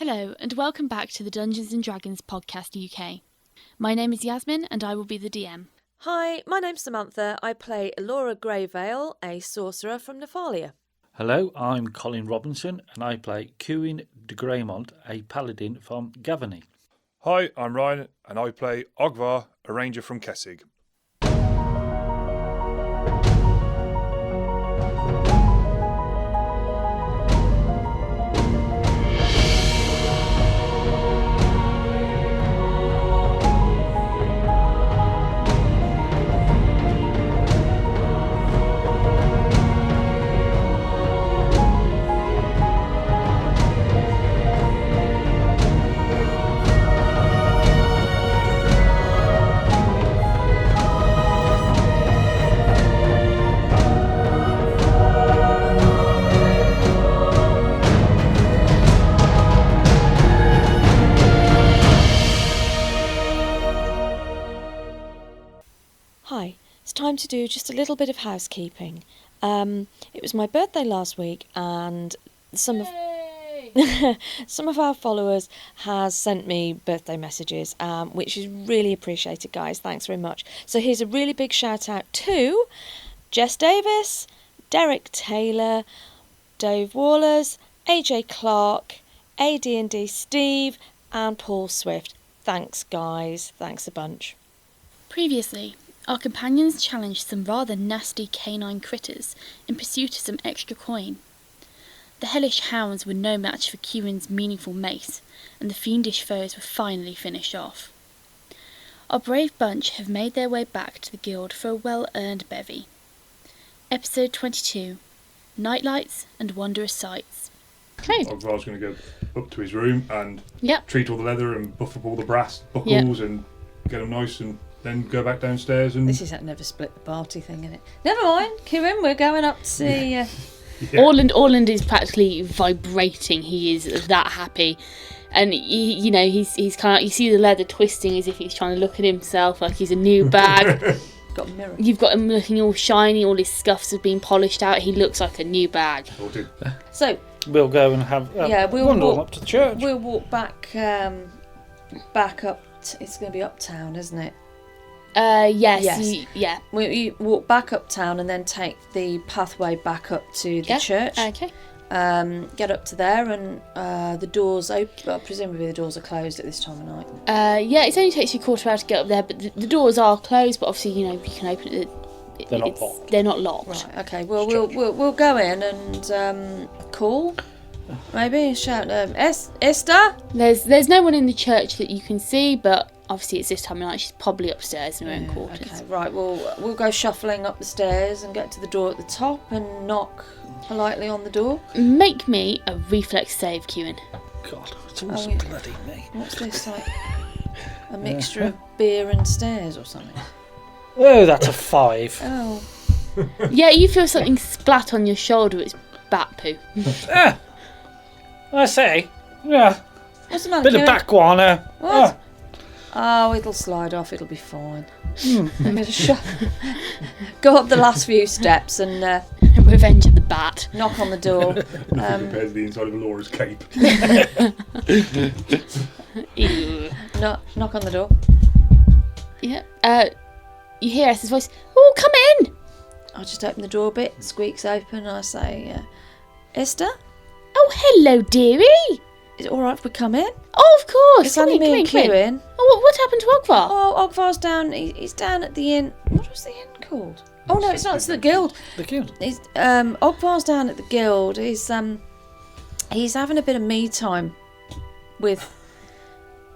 Hello, and welcome back to the Dungeons & Dragons Podcast UK. My name is Yazmin, and I will be the DM. Hi, my name's Samantha. I play Elora Greyvale, a sorcerer from Nephalia. Hello, I'm Colin Robinson, and I play Cuin de Greymont, a paladin from Gavany. Hi, I'm Ryan, and I play Ogvar, a ranger from Kessig. Hi, it's time to do just a little bit of housekeeping. It was my birthday last week, and some of our followers has sent me birthday messages, which is really appreciated, guys. Thanks very much. So here's a really big shout out to Jess Davis, Derek Taylor, Dave Wallers, AJ Clark, AD&D Steve, and Paul Swift. Thanks, guys. Thanks a bunch. Previously, our companions challenged some rather nasty canine critters in pursuit of some extra coin. The hellish hounds were no match for Cuin's meaningful mace, and the fiendish foes were finally finished off. Our brave bunch have made their way back to the guild for a well-earned bevy. Episode 22, Nightlights and Wondrous Sights. Okay. Ogvar's going to go up to his room and treat all the leather and buff up all the brass buckles and get them nice, and then go back downstairs and... This is that never split the party thing, isn't it? Never mind, Cuin, we're going up to see... Yeah. Orland is practically vibrating. He is that happy. And, he's kind of... You see the leather twisting as if he's trying to look at himself like he's a new bag. Got a mirror. You've got him looking all shiny, all his scuffs have been polished out. He looks like a new bag. So... We'll go and have we'll wander walk up to the church. We'll walk back up... it's going to be uptown, isn't it? Yes. We walk back uptown and then take the pathway back up to the church. Okay. Get up to there, and the doors open. Well, presumably the doors are closed at this time of night. It only takes you a quarter hour to get up there, but the doors are closed. But obviously, you can open it. They're not locked. They're not locked. Right. Okay. Well, we'll go in and call. Maybe shout, Esther. There's no one in the church that you can see, but obviously it's this time of night. She's probably upstairs in her own quarters. Okay. Right. We'll go shuffling up the stairs and get to the door at the top and knock politely on the door. Make me a reflex save, Cuin. God, it's always bloody me. What's this, like a mixture of beer and stairs or something? Oh, that's a 5. Oh. Yeah, you feel something splat on your shoulder. It's bat poo. I say, What's the matter? bit of backwater. What? Oh, it'll slide off. It'll be fine. I'm going to go up the last few steps and Revenge of the bat. knock on the door. compared to the inside of Elora's cape. Ew. Knock on the door. Yeah. You hear Esther's voice. Oh, come in. I just open the door a bit. Squeaks open. And I say, Esther, Oh, hello, dearie. is it all right if we come in? Oh, of course. It's Come only in, me come and in, come in. Cuin. Oh, what happened to Ogvar? Oh, Ogvar's down. He's down at the inn. What was the inn called? Oh no, it's not. It's the guild. The guild. He's Ogvar's down at the guild. He's having a bit of me time with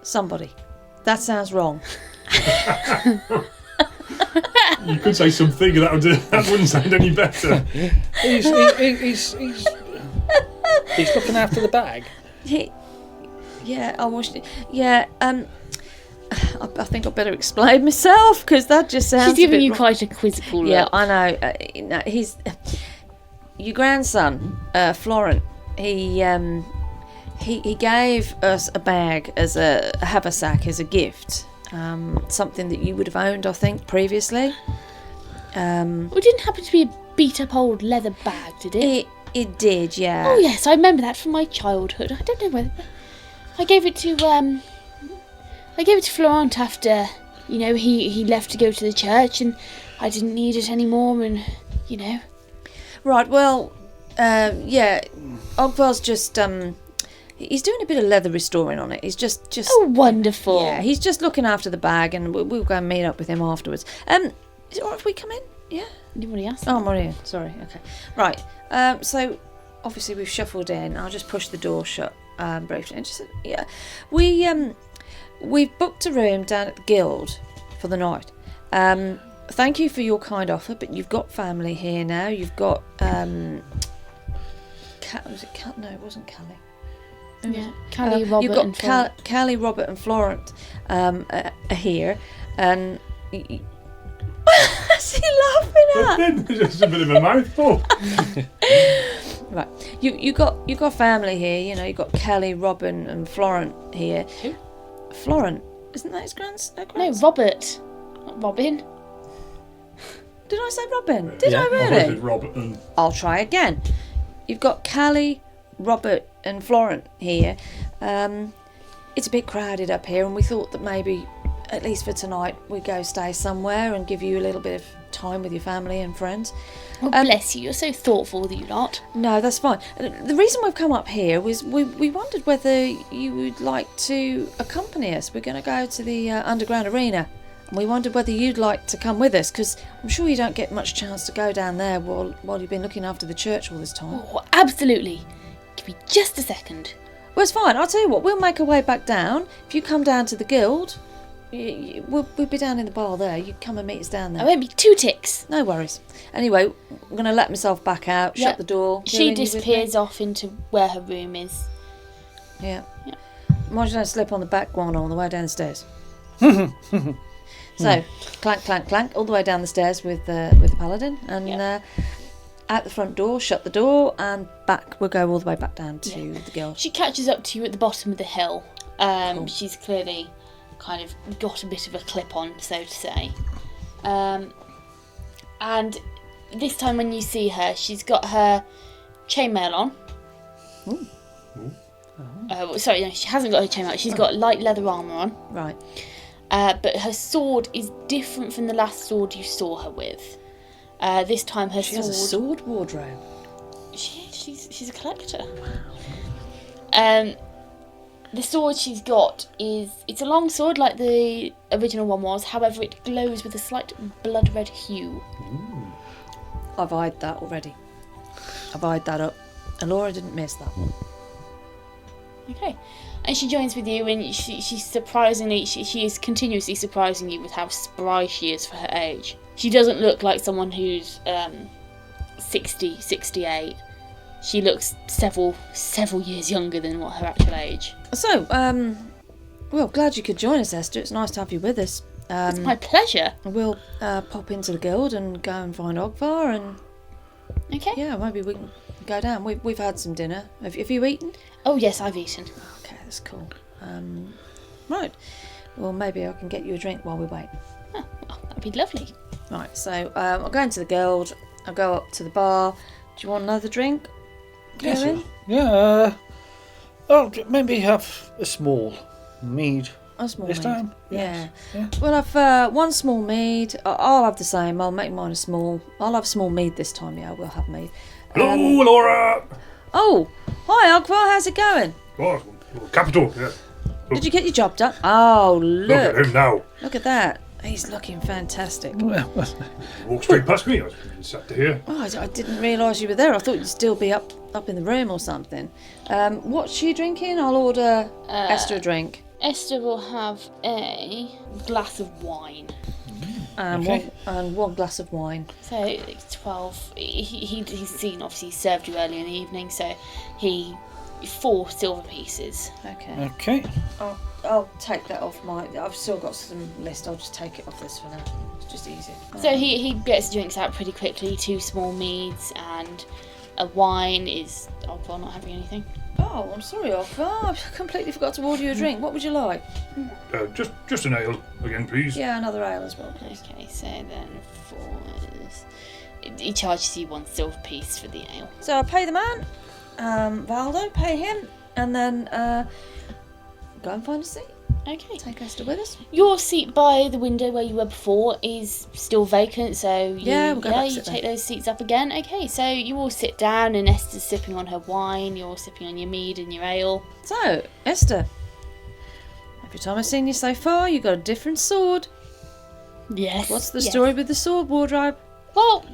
somebody. That sounds wrong. You could say something, that wouldn't sound any better. He's looking after the bag. I watched it. Yeah, I think I better explain myself because that just sounds. She's giving a bit you wrong. quite a quizzical look. Yeah, I know. He's your grandson, Florent. He gave us a bag as a haversack as a gift. Something that you would have owned, I think, previously. It didn't happen to be a beat-up old leather bag, did it? It did, yeah. Oh yes, I remember that from my childhood. I don't know whether. I gave it to Florent after, he left to go to the church, and I didn't need it anymore, and, Right, well, Ogvar's just, he's doing a bit of leather restoring on it. He's just... Oh, wonderful. Yeah, he's just looking after the bag, and we'll go and meet up with him afterwards. Is it alright if we come in? Yeah? You've already asked. Oh, I'm already in. Sorry, okay. Right, so, obviously we've shuffled in. I'll just push the door shut briefly. And just, yeah. We've booked a room down at the Guild for the night. Thank you for your kind offer, but you've got family here now. You've got, was it Cal? No, it wasn't Callie. Yeah, Callie, Robert, you've got and Florent. Callie, Robert, and Florent are here, and what's he laughing at? It's a bit of a mouthful. Right, you got family here. You've got Callie, Robin, and Florent here. Who? Florent, isn't that his grandson? No, Robert, not Robin. Did I say Robin? Did I I really? said Robert and... I'll try again. You've got Callie, Robert, and Florent here. It's a bit crowded up here, and we thought that maybe, at least for tonight, we'd go stay somewhere and give you a little bit of time with your family and friends. Oh, bless you, you're so thoughtful, you lot. No, that's fine. The reason we've come up here was we wondered whether you would like to accompany us. We're going to go to the underground arena. And we wondered whether you'd like to come with us, because I'm sure you don't get much chance to go down there while you've been looking after the church all this time. Oh, absolutely. Give me just a second. Well, it's fine. I'll tell you what, we'll make our way back down. If you come down to the Guild, we'll be down in the bar there. You come and meet us down there. I won't be 2 ticks. No worries. Anyway, I'm going to let myself back out, shut the door. She disappears off into where her room is. Yeah. Mind you don't slip on the back one on the way down the stairs. So, clank, clank, clank, all the way down the stairs with the Paladin, and out the front door, shut the door, and back. We'll go all the way back down to the Guild. She catches up to you at the bottom of the hill. Cool. She's clearly kind of got a bit of a clip on, so to say. And this time when you see her, she's got her chainmail on. Ooh. Sorry, no, she hasn't got her chainmail. She's got light leather armour on. Right. But her sword is different from the last sword you saw her with. This time her She has a sword wardrobe. She's a collector. The sword she's got it's a long sword like the original one was. However, it glows with a slight blood red hue. Ooh. I've eyed that already. I've eyed that up. Elora didn't miss that one. Okay. And she joins with you, and she's surprisingly, she is continuously surprising you with how spry she is for her age. She doesn't look like someone who's 60, 68. She looks several years younger than what her actual age. So, well, glad you could join us, Esther. It's nice to have you with us. It's my pleasure. We'll pop into the Guild and go and find Ogvar, and Okay. yeah, maybe we can go down. We've had some dinner. Have you eaten? Oh yes, I've eaten. Okay, that's cool. Right. Well, maybe I can get you a drink while we wait. Oh, well, that'd be lovely. Right. So I'll go into the Guild. I'll go up to the bar. Do you want another drink? Yes. Colin? Yeah. Oh, maybe have a small mead. A small this mead. time. Yeah. Yeah. We'll have one small mead. I'll have the same. I'll make mine a small. I'll have small mead this time. Yeah, we'll have mead. Hello, Elora! Oh, hi, Ogvar. How's it going? Oh, capital, yeah. Did you get your job done? Oh, Look at look. him now. Look at that. He's looking fantastic. He walked straight past me. I was sat to here. Oh, I didn't realise you were there. I thought you'd still be up in the room or something. What's she drinking? I'll order Esther a drink. Esther will have a glass of wine. Okay. One glass of wine. So it's 12. He's seen, obviously, he served you earlier in the evening, so 4 silver pieces. Okay. Okay. I'll take that off my... I've still got some list. I'll just take it off this for now. It's just easy. So he gets drinks out pretty quickly. 2 small meads and a wine. Is Ogvar not having anything? Oh, I'm sorry, Ogvar. I completely forgot to order you a drink. What would you like? Just an ale again, please. Yeah, another ale as well, please. Okay, so then 4 is... He charges you 1 silver piece for the ale. So I pay the man, Valdo, pay him, and then go and find a seat. Okay. Take Esther with us. Your seat by the window where you were before is still vacant, so we'll go back you sit take there. those seats up again. Okay, so you all sit down and Esther's sipping on her wine, you're all sipping on your mead and your ale. So, Esther, every time I've seen you so far, you've got a different sword. Yes. What's the story with the sword wardrobe? Well,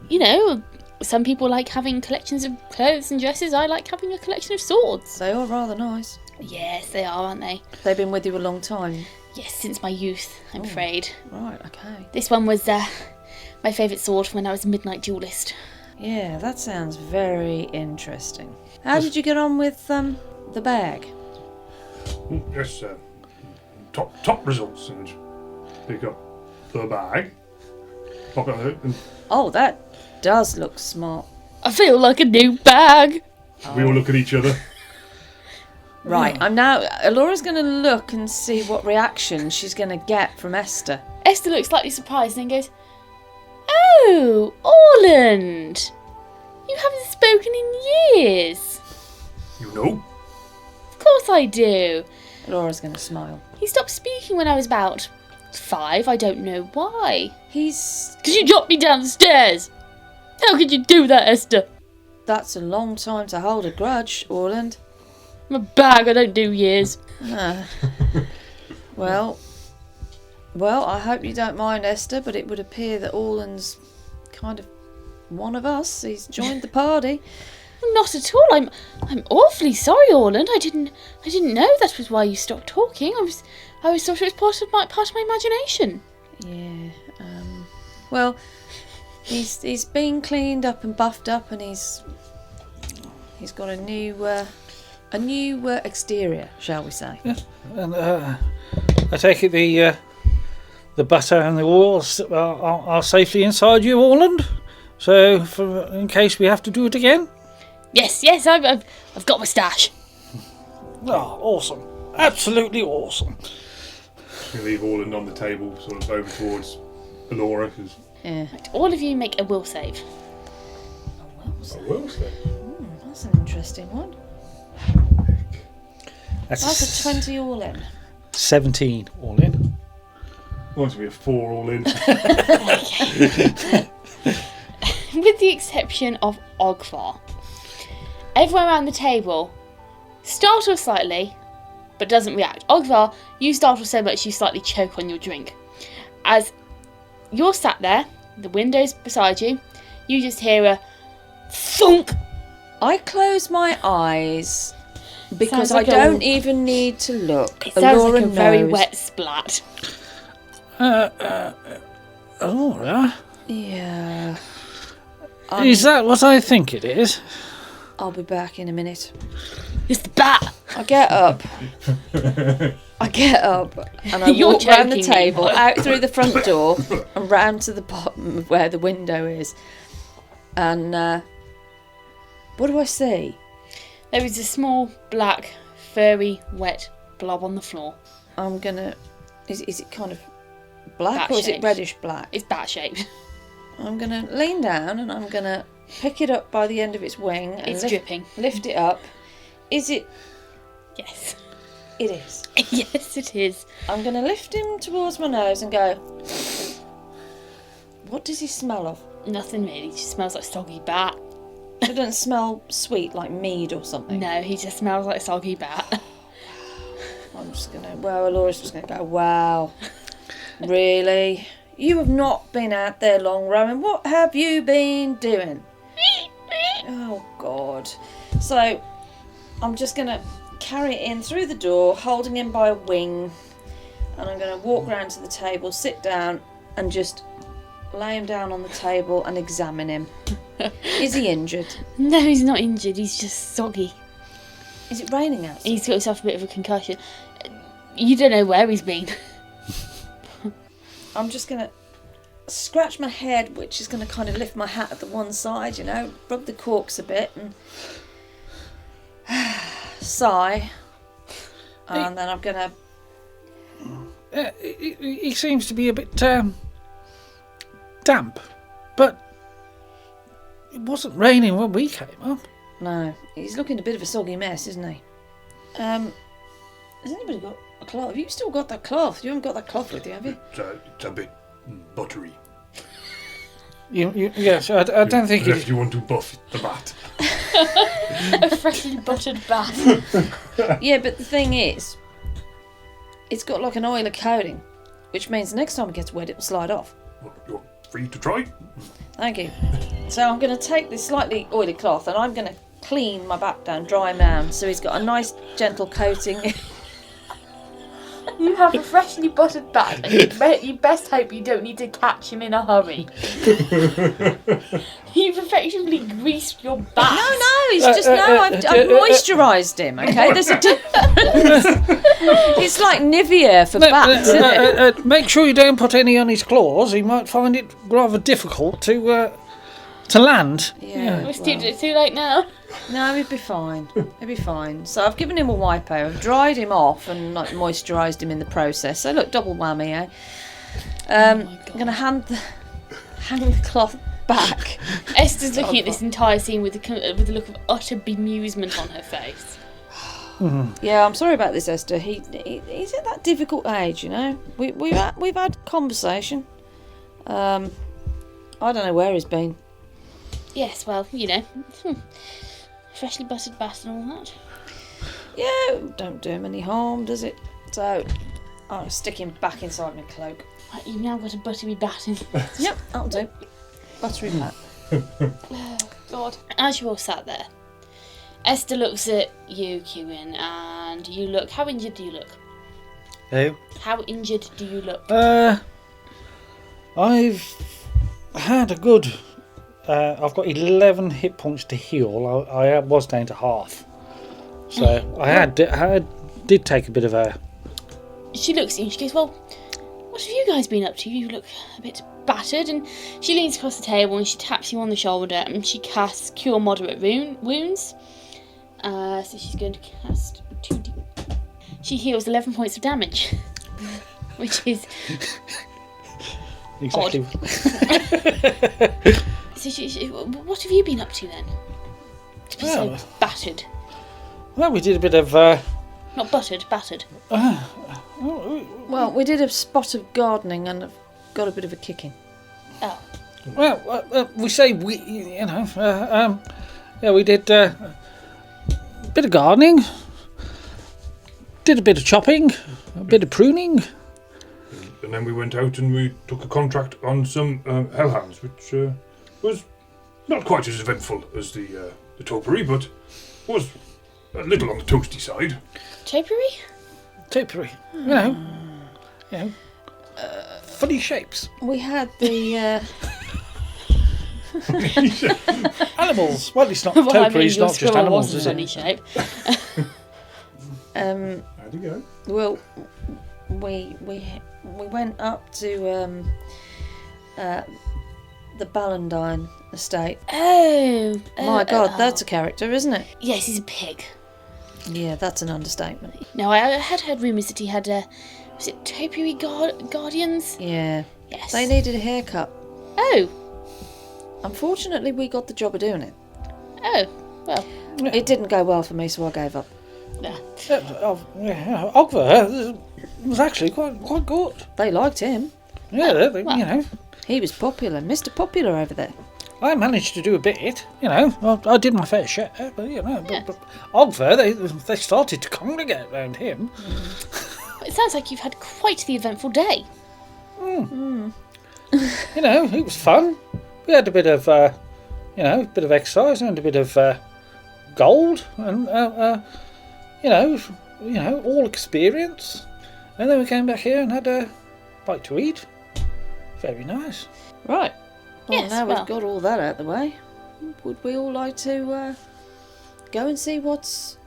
you know, some people like having collections of clothes and dresses. I like having a collection of swords. They are rather nice. Yes, they are, aren't they? They've been with you a long time. Yes, since my youth, I'm afraid. Right, okay. This one was my favourite sword from when I was a midnight duellist. Yeah, that sounds very interesting. How did you get on with the bag? Yes, top results. And pick up the bag. Pop it out, and Oh, that does look smart. I feel like a new bag. we all look at each other. Right, I'm now... Elora's going to look and see what reaction she's going to get from Esther. Esther looks slightly surprised and then goes, "Oh, Orland! You haven't spoken in years." You know? Of course I do. Elora's going to smile. He stopped speaking when I was about 5. I don't know why. He's... Because you dropped me down the stairs. How could you do that, Esther? That's a long time to hold a grudge, Orland. I'm a bag, I don't do years. Well, I hope you don't mind, Esther, but it would appear that Orland's kind of one of us. He's joined the party. Not at all. I'm awfully sorry, Orland. I didn't know that was why you stopped talking. I always thought it was part of my imagination. Yeah. Well, he's been cleaned up and buffed up, and he's got a new exterior, shall we say? Yes. And I take it the butter and the oils are safely inside you, Orland. So, in case we have to do it again. Yes, I've got my stash. Oh, awesome! Absolutely awesome. We leave Orland on the table, sort of over towards Elora, because Yeah. Right, all of you make a will save. I will say. That's an interesting one. That's a 20 all in. 17 all in. Wants to be a 4 all in. With the exception of Ogvar. Everyone around the table startles slightly, but doesn't react. Ogvar, you startle so much you slightly choke on your drink. As you're sat there, the window's beside you, you just hear a thunk. I close my eyes because Sounds like I don't even need to look. It sounds Elora like a very knows. wet splat. Elora? Yeah. Is that what I think it is? I'll be back in a minute. It's the bat. I get up. And I You're walk round the joking me. table, out through the front door, and round to the bottom of where the window is. And what do I see? There is a small, black, furry, wet blob on the floor. I'm gonna... Is it kind of black Bat or is it shaped. reddish black? It's bat-shaped. I'm gonna lean down and I'm gonna pick it up by the end of its wing and It's dripping. lift it up. Is it? Yes. It is. Yes, it is. I'm gonna lift him towards my nose and go. What does he smell of? Nothing really. It just smells like soggy bat. It doesn't smell sweet like mead or something. No, he just smells like soggy bat. I'm just gonna. Well, Elora's just gonna go. Wow. Really? You have not been out there long, Rowan. What have you been doing? Oh, God. So, I'm just going to carry it in through the door, holding him by a wing. And I'm going to walk round to the table, sit down, and just lay him down on the table and examine him. Is he injured? No, he's not injured. He's just soggy. Is it raining outside? He's got himself a bit of a concussion. You don't know where he's been. I'm just going to scratch my head, which is going to kind of lift my hat at the one side, you know, rub the corks a bit and sigh. And then I'm going to... He seems to be a bit damp, but it wasn't raining when we came up. No, he's looking a bit of a soggy mess, isn't he? Has anybody got a cloth? Have you still got that cloth? You haven't got that cloth with you, have you? It's a bit buttery. Yes, I don't think If you want to buff the bat. A freshly buttered bath. Yeah, but the thing is, it's got like an oily coating, which means the next time it gets wet, it'll slide off. You're free to try. Thank you. So I'm going to take this slightly oily cloth and I'm going to clean my back down, dry him down, so he's got a nice gentle coating. You have a freshly buttered bath, and you best hope you don't need to catch him in a hurry. You've effectively greased your back. No, he's just I've moisturised him. Okay, there's a difference. It's like Nivea for bats, isn't it? Make sure you don't put any on his claws. He might find it rather difficult to land. Yeah. It's too late now. No, he'd be fine. He'd be fine. So I've given him a wipe out, I've dried him off and like moisturised him in the process. So look, double whammy, eh? I'm going to hang the cloth back. Esther's looking at this entire scene with a look of utter bemusement on her face. Yeah, I'm sorry about this, Esther. He's at that difficult age, you know. We've had conversation. I don't know where he's been. Yes, well, you know, freshly buttered bath and all that. Yeah, don't do him any harm, does it? So I'll stick him back inside my cloak. Right, you've now got a buttery bat in. Yep, that'll do. Buttery bat. Oh, God. As you're all sat there, Esther looks at you, Cuin, and you look... How injured do you look? Who? How injured do you look? I've had a good... I've got 11 hit points to heal. I was down to half. So I did take a bit of a... She looks at you and she goes, well, what have you guys been up to? You look a bit battered. And she leans across the table and she taps you on the shoulder and she casts Cure Moderate Wounds. So she's going to cast 2d. She heals 11 points of damage. Which is... Exactly. Odd. So what have you been up to then? To be so battered. Well, we did a bit of... Not buttered, battered. Well, we did a spot of gardening and I've got a bit of a kicking. Oh. Well, we say we, you know, yeah, we did a bit of gardening, did a bit of chopping, a bit of pruning. And then we went out and we took a contract on some hellhounds, which was not quite as eventful as the topiary, but was a little on the toasty side. Topiary, you know, funny shapes. We had the... Animals. Well, it's not topiary's not just animals, is funny it? Shape. How'd you go? Well, we went up to the Paladin estate. Oh. My God, that's a character, isn't it? Yes, he's a pig. Yeah, that's an understatement. No, I had heard rumours that he had, was it topiary guardians? Yeah. Yes. They needed a haircut. Oh. Unfortunately, we got the job of doing it. Oh. Well. It didn't go well for me, so I gave up. Nah. Ogvar was actually quite good. They liked him. Yeah, well. you know. He was popular, Mr. Popular over there. I managed to do a bit, you know. I did my fair share, but you know. Yeah. But Ogvar, they started to congregate around him. It sounds like you've had quite the eventful day. You know, it was fun. We had a bit of, you know, a bit of exercise and a bit of gold, and you know, all experience. And then we came back here and had a bite to eat. Very nice. Right. Well, Yes, now well. we've got all that out of the way, would we all like to go and see what's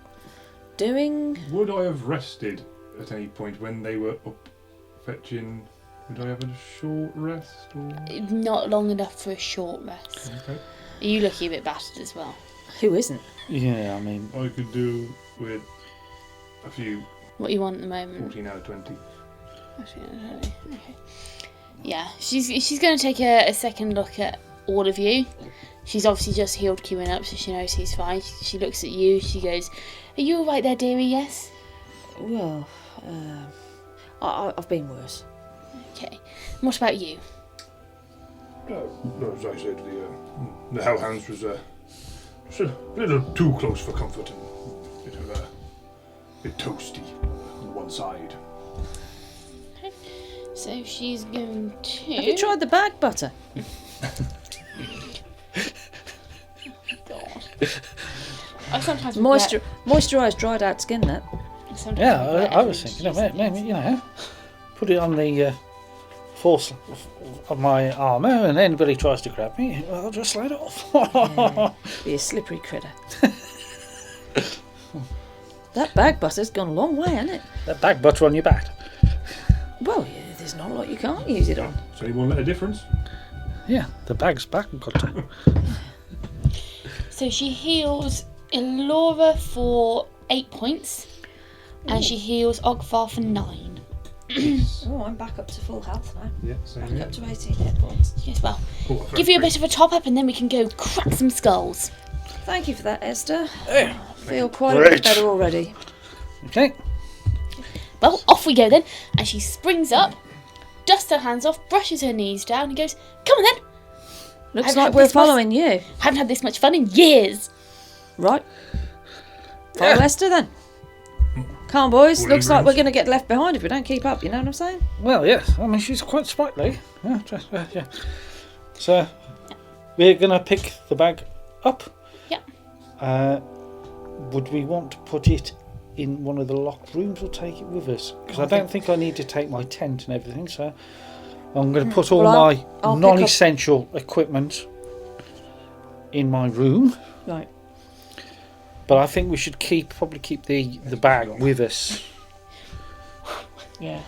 doing? Would I have rested at any point when they were up fetching? Would I have a short rest? Or? Not long enough for a short rest. Okay. Are you looking a bit battered as well? Who isn't? Yeah, I mean, I could do with a few What you want at the moment? 14 out of 20. Okay. Yeah, she's going to take a second look at all of you. She's obviously just healed Cuin up, so she knows he's fine. She looks at you. She goes, "Are you all right there, dearie? Yes." Well, I've been worse. Okay. And what about you? As I said, the hellhounds was just a little too close for comfort and a bit toasty on one side. So she's going to... Have you tried the bag butter? God. I sometimes Moisturised dried out skin, that. I was thinking, maybe, put it on the force of my armour, and anybody tries to grab me, I'll just slide off. Be a slippery critter. That bag butter's gone a long way, hasn't it? That bag butter on your back. Well, there's not a lot you can't use it on. Is anyone let a difference? Yeah, the bag's back butter. So she heals Elora for 8 points, and she heals Ogvar for 9. Oh, I'm back up to full health now. Yeah, same Back here. up to 18 hit points. Yes, well, Oh, give you a bit of a top up, and then we can go crack some skulls. Thank you for that, Esther. Yeah. I feel quite a Great. bit better already. Okay. Well, off we go then. And she springs up, dusts her hands off, brushes her knees down, and goes, "Come on then. Looks I've like had we're this much- following you. Haven't had this much fun in years." Right. Follow Yeah. Esther then. Come on, boys. All Looks in like we're rounds. going to get left behind if we don't keep up, you know what I'm saying? Well, yes. I mean, she's quite sprightly. Yeah. Yeah. So, we're going to pick the bag up. Yeah. Would we want to put it in one of the locked rooms or take it with us? Because I don't think I need to take my tent and everything, so I'm going to put all Well, my I'll pick non-essential equipment in my room. Right. But I think we should probably keep the bag with us. Yeah.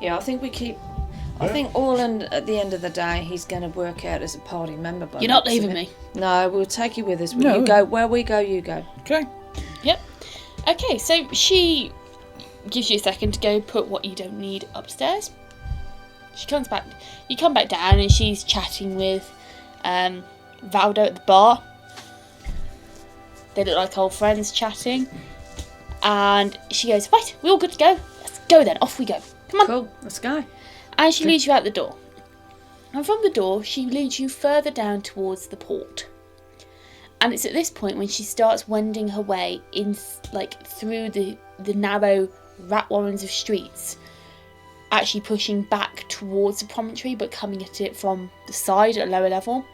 Yeah, I think we keep... I think Orland, at the end of the day, he's going to work out as a party member. By You're the not looks of leaving it. me. No, we'll take you with us. No. You go where we go, you go. Okay. Yep. Okay, so she gives you a second to go put what you don't need upstairs. She comes back. You come back down, and she's chatting with Valdo at the bar. They look like old friends chatting. And she goes, "Right, we're all good to go. Let's go then. Off we go. Come on." Cool, let's go. And she leads you out the door. And from the door, she leads you further down towards the port. And it's at this point when she starts wending her way in, through the narrow rat warrens of streets, actually pushing back towards the promontory, but coming at it from the side at a lower level.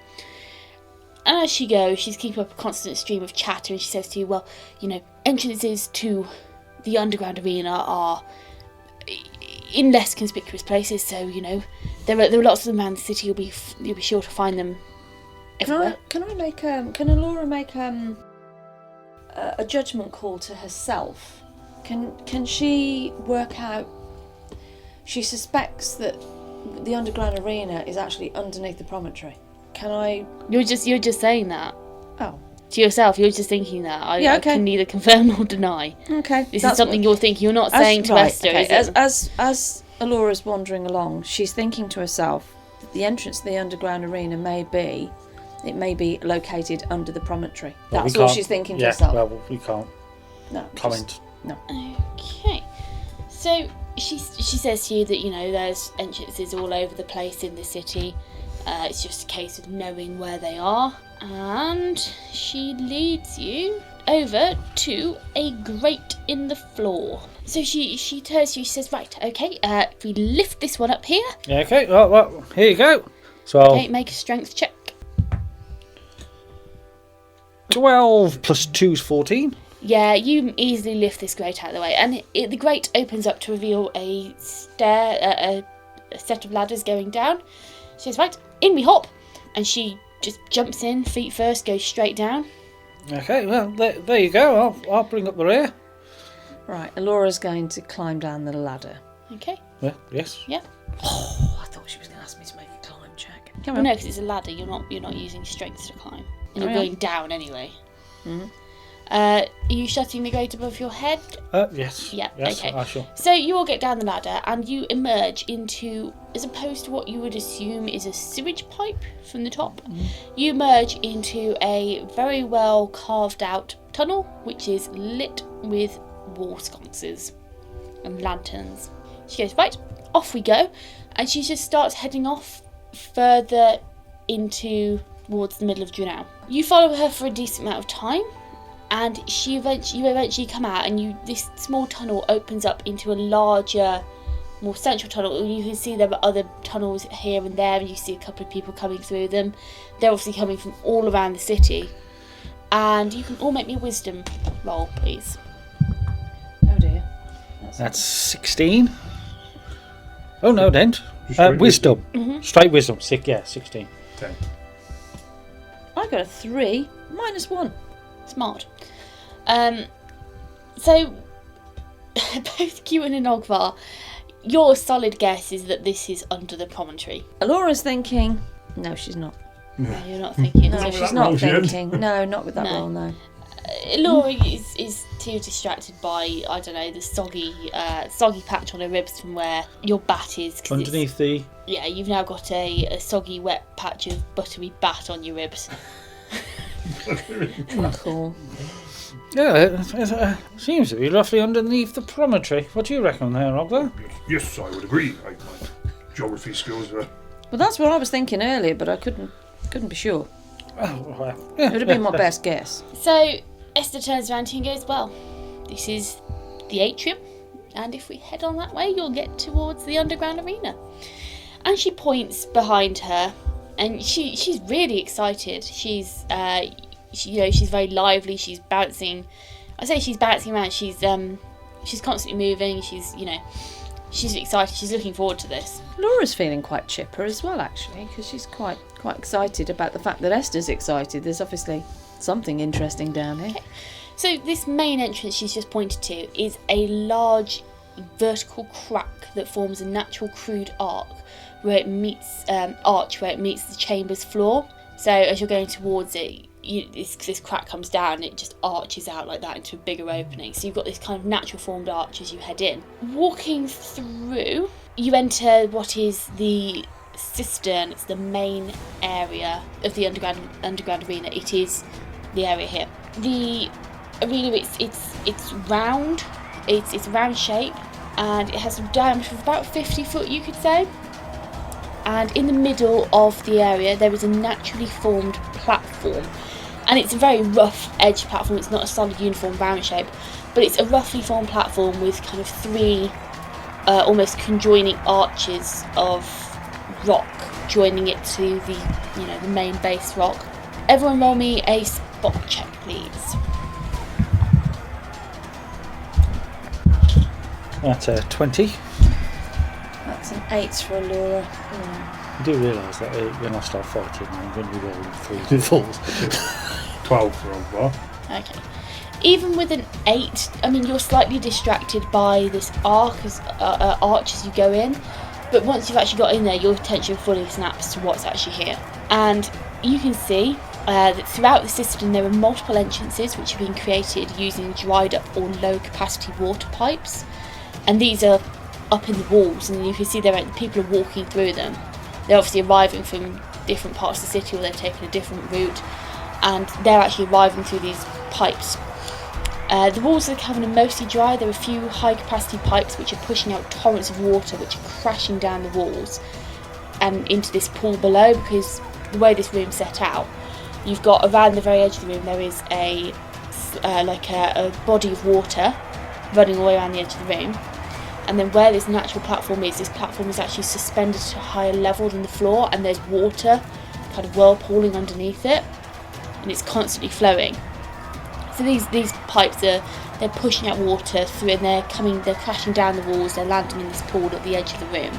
And as she goes, she's keeping up a constant stream of chatter, and she says to you, "Well, entrances to the underground arena are in less conspicuous places, so there are lots of them around the city. You'll be sure to find them everywhere." Can Elora make a judgment call to herself? Can she work out? She suspects that the underground arena is actually underneath the promontory. Can I? You're just saying that Oh, to yourself. You're just thinking that. I can neither confirm nor deny. okay. This is something you're thinking. You're not saying to Esther. Okay. Is it? As Elora's wandering along, she's thinking to herself that the entrance to the underground arena may be located under the promontory. Well, That's we all can't- she's thinking to Yeah, herself. well, we can't No, comment. Okay. So she says to you that there's entrances all over the place in the city. It's just a case of knowing where they are, and she leads you over to a grate in the floor. So she turns to you. She says, "Right, okay. If we lift this one up here, Yeah, okay. Well, here you go. So okay, make a strength check." 12 plus 2 is 14. Yeah, you easily lift this grate out of the way, and the grate opens up to reveal a set of ladders going down. She says, "Right, in we hop," and she just jumps in, feet first, goes straight down. Okay, well, there you go. I'll bring up the rear. Right, Elora's going to climb down the ladder. Okay. Yeah, yes. Oh, I thought she was going to ask me to make a climb check. Come Well, on. no, because it's a ladder. You're not using strength to climb, and you're Oh, yeah. going down anyway. Mhm. Are you shutting the grate above your head? Yes. Yeah, Yes, okay. I shall. So you all get down the ladder, and you emerge into, as opposed to what you would assume is a sewage pipe from the top, you emerge into a very well carved out tunnel, which is lit with wall sconces and lanterns. She goes, right, off we go. And she just starts heading off further towards the middle of Drunau. You follow her for a decent amount of time, and you eventually come out, and this small tunnel opens up into a larger, more central tunnel. You can see there are other tunnels here and there, and you see a couple of people coming through them. They're obviously coming from all around the city. And you can all make me a wisdom roll, please. Oh dear. That's 16. Oh no, then. Straight Wisdom. Mm-hmm. Straight wisdom. 16. 10. I got a 3 -1. Smart. So, both Cuin and Ogvar, your solid guess is that this is under the promontory. Elora's thinking, no, she's not. No, you're not thinking. No, with she's that not roll, she is. thinking. No, not with that No. roll, no. Elora is too distracted by, I don't know, the soggy patch on her ribs from where your bat is. 'Cause Underneath the... yeah, you've now got a soggy, wet patch of buttery bat on your ribs. Cool. Yeah, it seems to be roughly underneath the promontory. What do you reckon there, Ogvar? Yes, I would agree. My geography skills are... Well, that's what I was thinking earlier, but I couldn't be sure. Oh, well, yeah. It would have been my best guess. So Esther turns around to you and goes, well, this is the atrium, and if we head on that way, you'll get towards the underground arena. And she points behind her, and she's really excited. She's she's very lively. She's bouncing. I say she's bouncing around. She's constantly moving. She's excited. She's looking forward to this. Laura's feeling quite chipper as well, actually, because she's quite excited about the fact that Esther's excited. There's obviously something interesting down here. Okay. So this main entrance she's just pointed to is a large vertical crack that forms a natural crude arch where it meets the chamber's floor. So as you're going towards it, this crack comes down and it just arches out like that into a bigger opening. So you've got this kind of natural formed arch as you head in. Walking through, you enter what is the cistern. It's the main area of the underground arena. It is the area here. The arena, it's round. It's a round shape, and it has a diameter of about 50 foot, you could say. And in the middle of the area, there is a naturally formed platform. And it's a very rough edge platform. It's not a solid uniform round shape, but it's a roughly formed platform with kind of 3 almost conjoining arches of rock joining it to the main base rock. Everyone roll me a spot check, please. That's a 20. That's an 8 for Elora. You do realise that when I start fighting, I'm going to be rolling 3s and 4s. 12 for Ogvar. Okay. Even with an 8, I mean, you're slightly distracted by this arch as you go in, but once you've actually got in there, your attention fully snaps to what's actually here. And you can see that throughout the cistern there are multiple entrances which have been created using dried up or low capacity water pipes, and these are up in the walls, and you can see people are walking through them. They're obviously arriving from different parts of the city, or they've taken a different route, and they're actually arriving through these pipes. The walls of the cavern are mostly dry. There are a few high capacity pipes which are pushing out torrents of water which are crashing down the walls and into this pool below, because the way this room's set out, you've got around the very edge of the room there is a body of water running all the way around the edge of the room. And then where this natural platform is, this platform is actually suspended to a higher level than the floor, and there's water kind of whirlpooling underneath it, and it's constantly flowing. So these pipes they're pushing out water through, and they're crashing down the walls, they're landing in this pool at the edge of the room.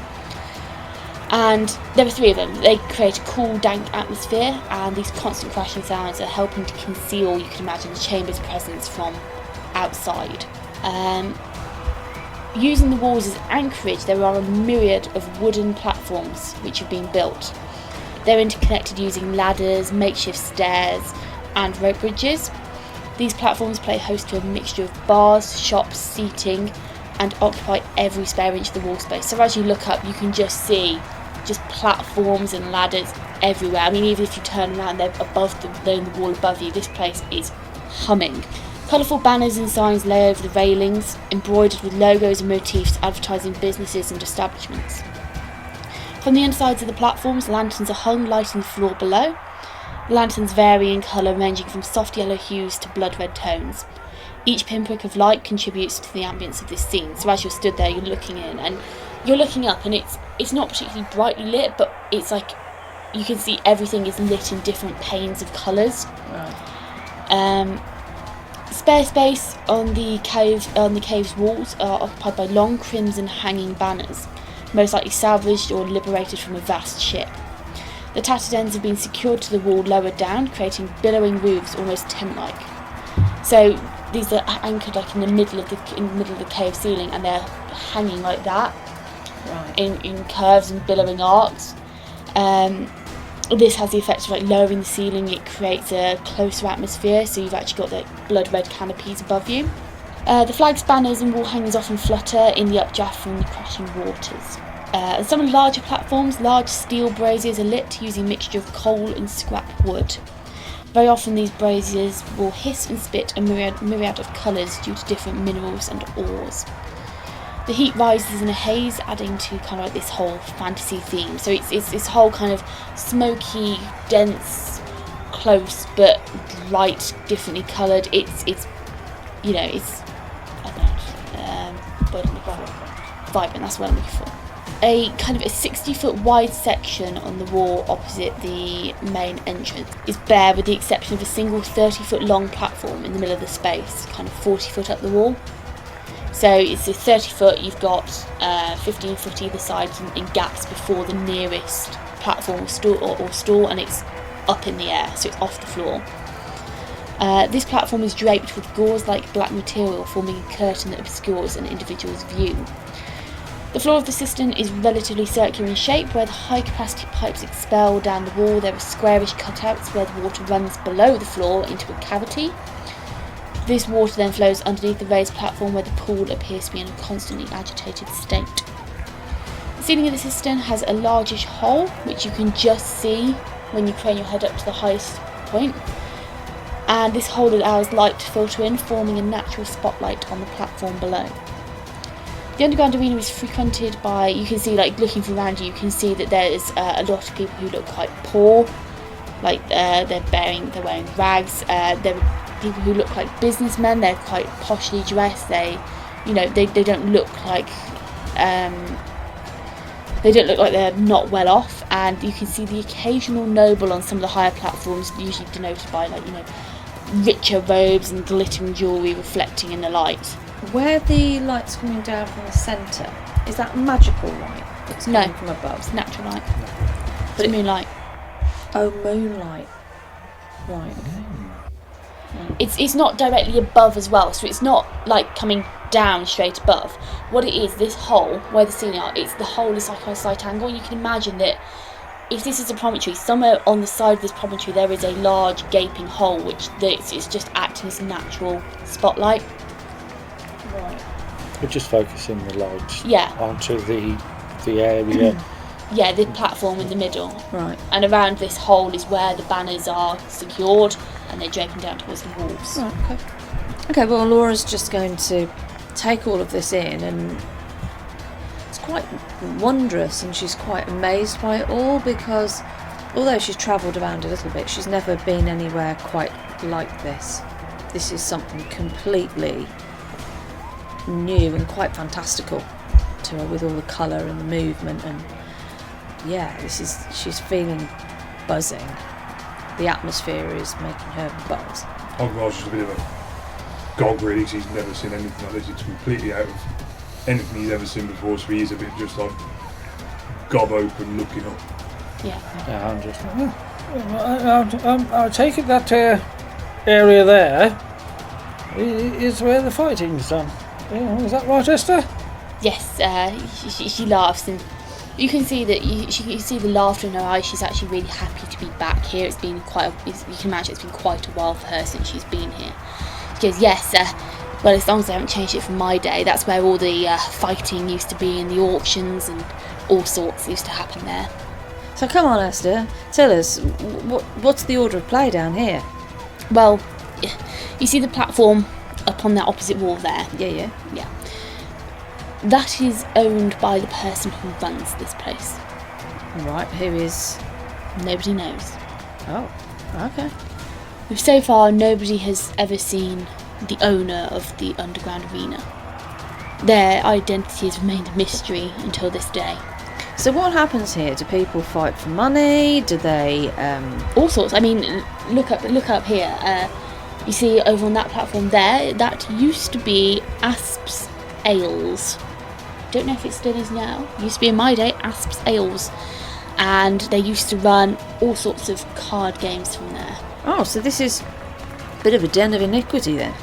And there are 3 of them. They create a cool, dank atmosphere, and these constant crashing sounds are helping to conceal, you can imagine, the chamber's presence from outside. Using the walls as anchorage, there are a myriad of wooden platforms which have been built. They're interconnected using ladders, makeshift stairs, and rope bridges. These platforms play host to a mixture of bars, shops, seating, and occupy every spare inch of the wall space. So as you look up, you can just see platforms and ladders everywhere. I mean, even if you turn around, they're in the wall above you. This place is humming. Colourful banners and signs lay over the railings, embroidered with logos and motifs advertising businesses and establishments. From the undersides of the platforms, lanterns are hung, lighting the floor below. The lanterns vary in colour, ranging from soft yellow hues to blood red tones. Each pinprick of light contributes to the ambience of this scene. So as you're stood there, you're looking in, and you're looking up, and it's not particularly brightly lit, but it's like you can see everything is lit in different panes of colours. Right. Spare space on the cave's walls are occupied by long crimson hanging banners, most likely salvaged or liberated from a vast ship. The tattered ends have been secured to the wall lower down, creating billowing roofs almost tent-like. So these are anchored like in the middle of the cave ceiling, and they're hanging like that, Right. in curves and billowing arcs. This has the effect of like lowering the ceiling. It creates a closer atmosphere, so you've actually got the blood red canopies above you. The flags, banners and wall hangings often flutter in the updraft from the crashing waters. On some of the larger platforms, large steel braziers are lit using a mixture of coal and scrap wood. Very often these braziers will hiss and spit a myriad of colours due to different minerals and ores. The heat rises in a haze, adding to kind of like this whole fantasy theme. So it's this whole kind of smoky, dense, close but bright, differently coloured. It's I don't know, vibrant. That's what I'm looking for. A kind of a 60-foot wide section on the wall opposite the main entrance is bare, with the exception of a single 30-foot long platform in the middle of the space, kind of 40 foot up the wall. So it's a 30 foot, you've got 15 foot either side in gaps before the nearest platform or stall, and it's up in the air, so it's off the floor. This platform is draped with gauze-like black material, forming a curtain that obscures an individual's view. The floor of the cistern is relatively circular in shape, where the high-capacity pipes expel down the wall. There are squarish cutouts where the water runs below the floor into a cavity. This water then flows underneath the raised platform, where the pool appears to be in a constantly agitated state. The ceiling of the cistern has a largish hole, which you can just see when you crane your head up to the highest point. And this hole allows light to filter in, forming a natural spotlight on the platform below. The underground arena is frequented by, you can see, like looking around you can see that there is a lot of people who look quite poor, like they're wearing rags. There are people who look like businessmen. They're quite poshly dressed. They don't look like they're not well off. And you can see the occasional noble on some of the higher platforms, usually denoted by richer robes and glittering jewellery reflecting in the light. Where the light's coming down from the centre, is that magical light that's coming from above? It's natural light. But it's moonlight. Oh, moonlight. Right, okay. It's not directly above as well, so it's not like coming down straight above. What it is, this hole where the ceiling are, the hole is like on a slight angle. You can imagine that if this is a promontory, somewhere on the side of this promontory there is a large gaping hole, which is just acting as a natural spotlight. Right. We're just focusing the lights onto the area. Yeah, the platform in the middle. Right. And around this hole is where the banners are secured, and they're draping down towards the walls. Right, okay. Okay, well, Laura's just going to take all of this in, and it's quite wondrous, and she's quite amazed by it all, because although she's travelled around a little bit, she's never been anywhere quite like this. This is something completely new and quite fantastical to her, with all the colour and the movement, and she's feeling buzzing. The atmosphere is making her buzz. Ogvar's just a bit of a gog really, 'cause he's never seen anything like this. It's completely out of anything he's ever seen before, so he is a bit just like gob open looking up. Yeah. Yeah, I'm just. I take it that area there is where the fighting's done. Yeah, is that right, Esther? Yes, she laughs, and you can see that you see the laughter in her eyes. She's actually really happy to be back here. It's been you can imagine it's been quite a while for her since she's been here. She goes, yes, well, as long as they haven't changed it from my day, that's where all the fighting used to be, and the auctions and all sorts used to happen there. So come on, Esther, tell us, what's the order of play down here? Well, you see the platform up on that opposite wall there? Yeah. That is owned by the person who runs this place. Right, who is... Nobody knows. Oh, okay. So far, nobody has ever seen the owner of the underground arena. Their identity has remained a mystery until this day. So what happens here? Do people fight for money? Do they... All sorts. I mean, look up here. You see over on that platform there, that used to be Asp's Ales. Don't know if it still is now. Used to be in my day, Asp's Ales. And they used to run all sorts of card games from there. Oh, so this is a bit of a den of iniquity then?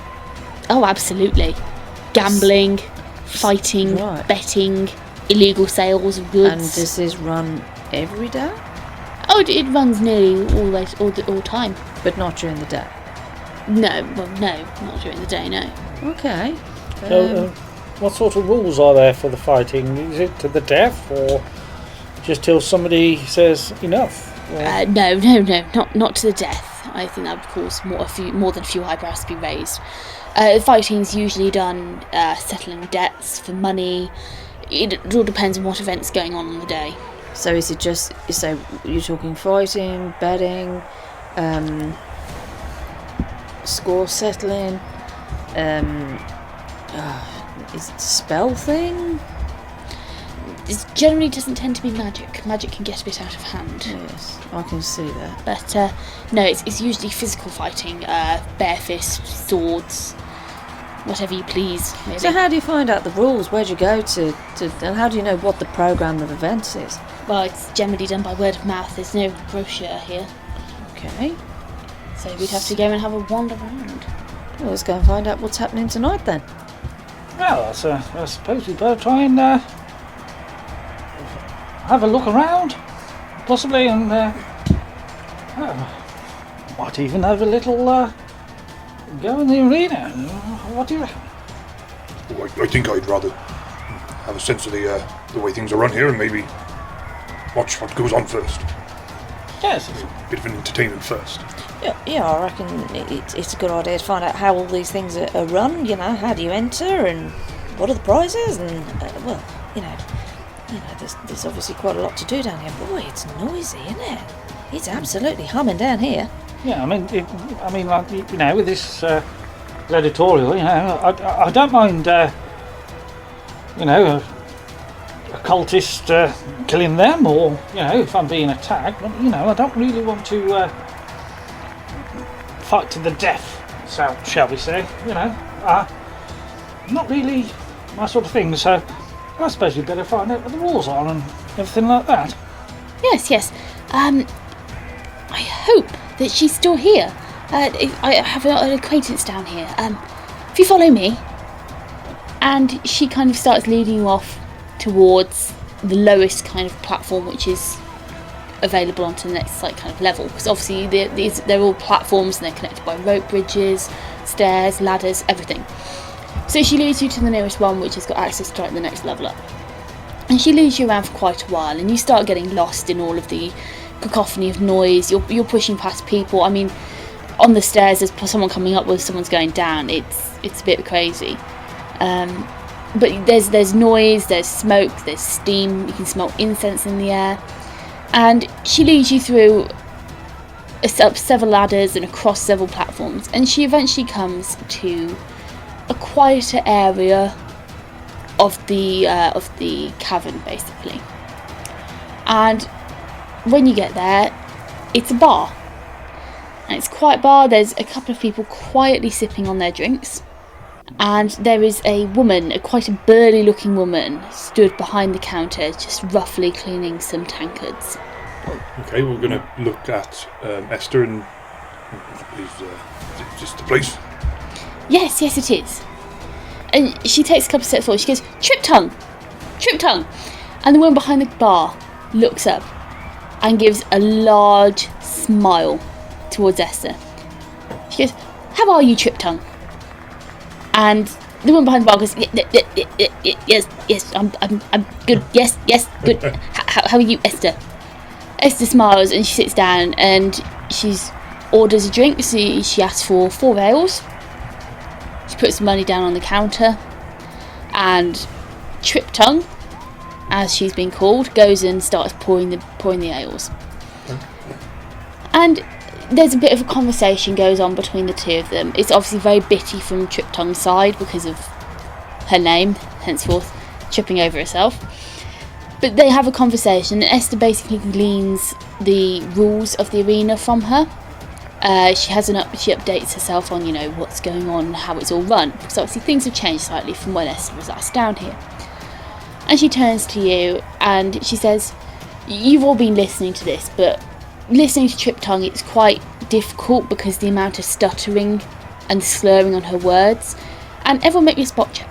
Oh, absolutely. Gambling, fighting, Right. betting, illegal sales of goods. And does this run every day? Oh, it runs nearly all the time. But not during the day? No, not during the day, no. Okay. So, what sort of rules are there for the fighting? Is it to the death, or just till somebody says enough? Or... No, not to the death. I think that would cause more than a few eyebrows to be raised. Fighting's usually done settling debts for money. It all depends on what event's going on the day. So is it just... So you're talking fighting, betting, score settling, is it a spell thing? It generally doesn't tend to be magic. Magic can get a bit out of hand. Yes, I can see that. But no, it's usually physical fighting, bare fists, swords, whatever you please. Maybe. So how do you find out the rules? Where'd you go to and how do you know what the programme of events is? Well, it's generally done by word of mouth. There's no brochure here. Okay. So we'd have to go and have a wander around. Well, let's go and find out what's happening tonight then. Well, I suppose we better try and have a look around, possibly, and might even have a little go in the arena. What do you reckon? Oh, I think I'd rather have a sense of the way things are run here and maybe watch what goes on first. Yes. A bit of an entertainment first. Yeah, I reckon it's a good idea to find out how all these things are run. You know, how do you enter and what are the prizes? And well, you know, there's obviously quite a lot to do down here. Boy, it's noisy, isn't it? It's absolutely humming down here. Yeah, I mean, like, you know, with this gladiatorial, you know, I don't mind, you know, a cultist killing them, or you know, if I'm being attacked. But, you know, I don't really want to fight to the death, so shall we say? You know, not really my sort of thing. So I suppose we better find out what the rules are and everything like that. Yes. I hope that she's still here. I have an acquaintance down here. If you follow me, and she kind of starts leading you off towards the lowest kind of platform, which is available onto the next kind of level. Because obviously they're all platforms and they're connected by rope bridges, stairs, ladders, everything. So she leads you to the nearest one, which has got access to the next level up. And she leads you around for quite a while, and you start getting lost in all of the cacophony of noise. You're pushing past people. I mean, on the stairs there's someone coming up, someone's going down. It's a bit crazy. But there's noise, there's smoke, there's steam. You can smell incense in the air. And she leads you through up several ladders and across several platforms, and she eventually comes to a quieter area of the cavern, basically. And when you get there, it's a bar, and it's a quiet bar. There's a couple of people quietly sipping on their drinks, and there is a woman, quite a burly looking woman, stood behind the counter, just roughly cleaning some tankards. Okay, we're going to look at Esther, and is this the place? Yes, it is. And she takes a couple of steps forward. She goes, Trip tongue! And the woman behind the bar looks up and gives a large smile towards Esther. She goes, how are you, Trip tongue? And the woman behind the bar goes, yes, I'm good, yes, good. How are you, Esther? Esther smiles and she sits down, and she's orders a drink. She asks for 4 ales. She puts money down on the counter, and Trip Tongue, as she's been called, goes and starts pouring the ales. And there's a bit of a conversation goes on between the two of them. It's obviously very bitty from Trip Tongue's side because of her name, henceforth tripping over herself. But they have a conversation, and Esther basically gleans the rules of the arena from her. She updates herself on, what's going on, how it's all run, because obviously things have changed slightly from when Esther was last down here. And she turns to you and she says, you've all been listening to this, but listening to Trip Tongue, it's quite difficult because the amount of stuttering and slurring on her words. And everyone make me a spot check.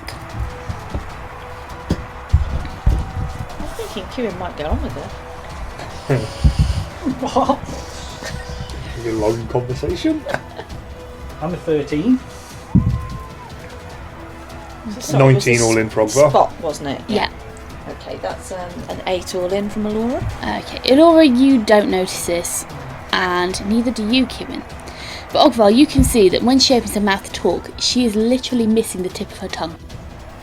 I'm thinking Cuin might get on with it. What? A long conversation. I'm a 13. Sorry, 19 was all in for Ogvar. Spot, wasn't it? Yeah. Okay, that's an 8 all in from Elora. Okay, Elora, you don't notice this, and neither do you, Cuin. But Ogvar, you can see that when she opens her mouth to talk, she is literally missing the tip of her tongue.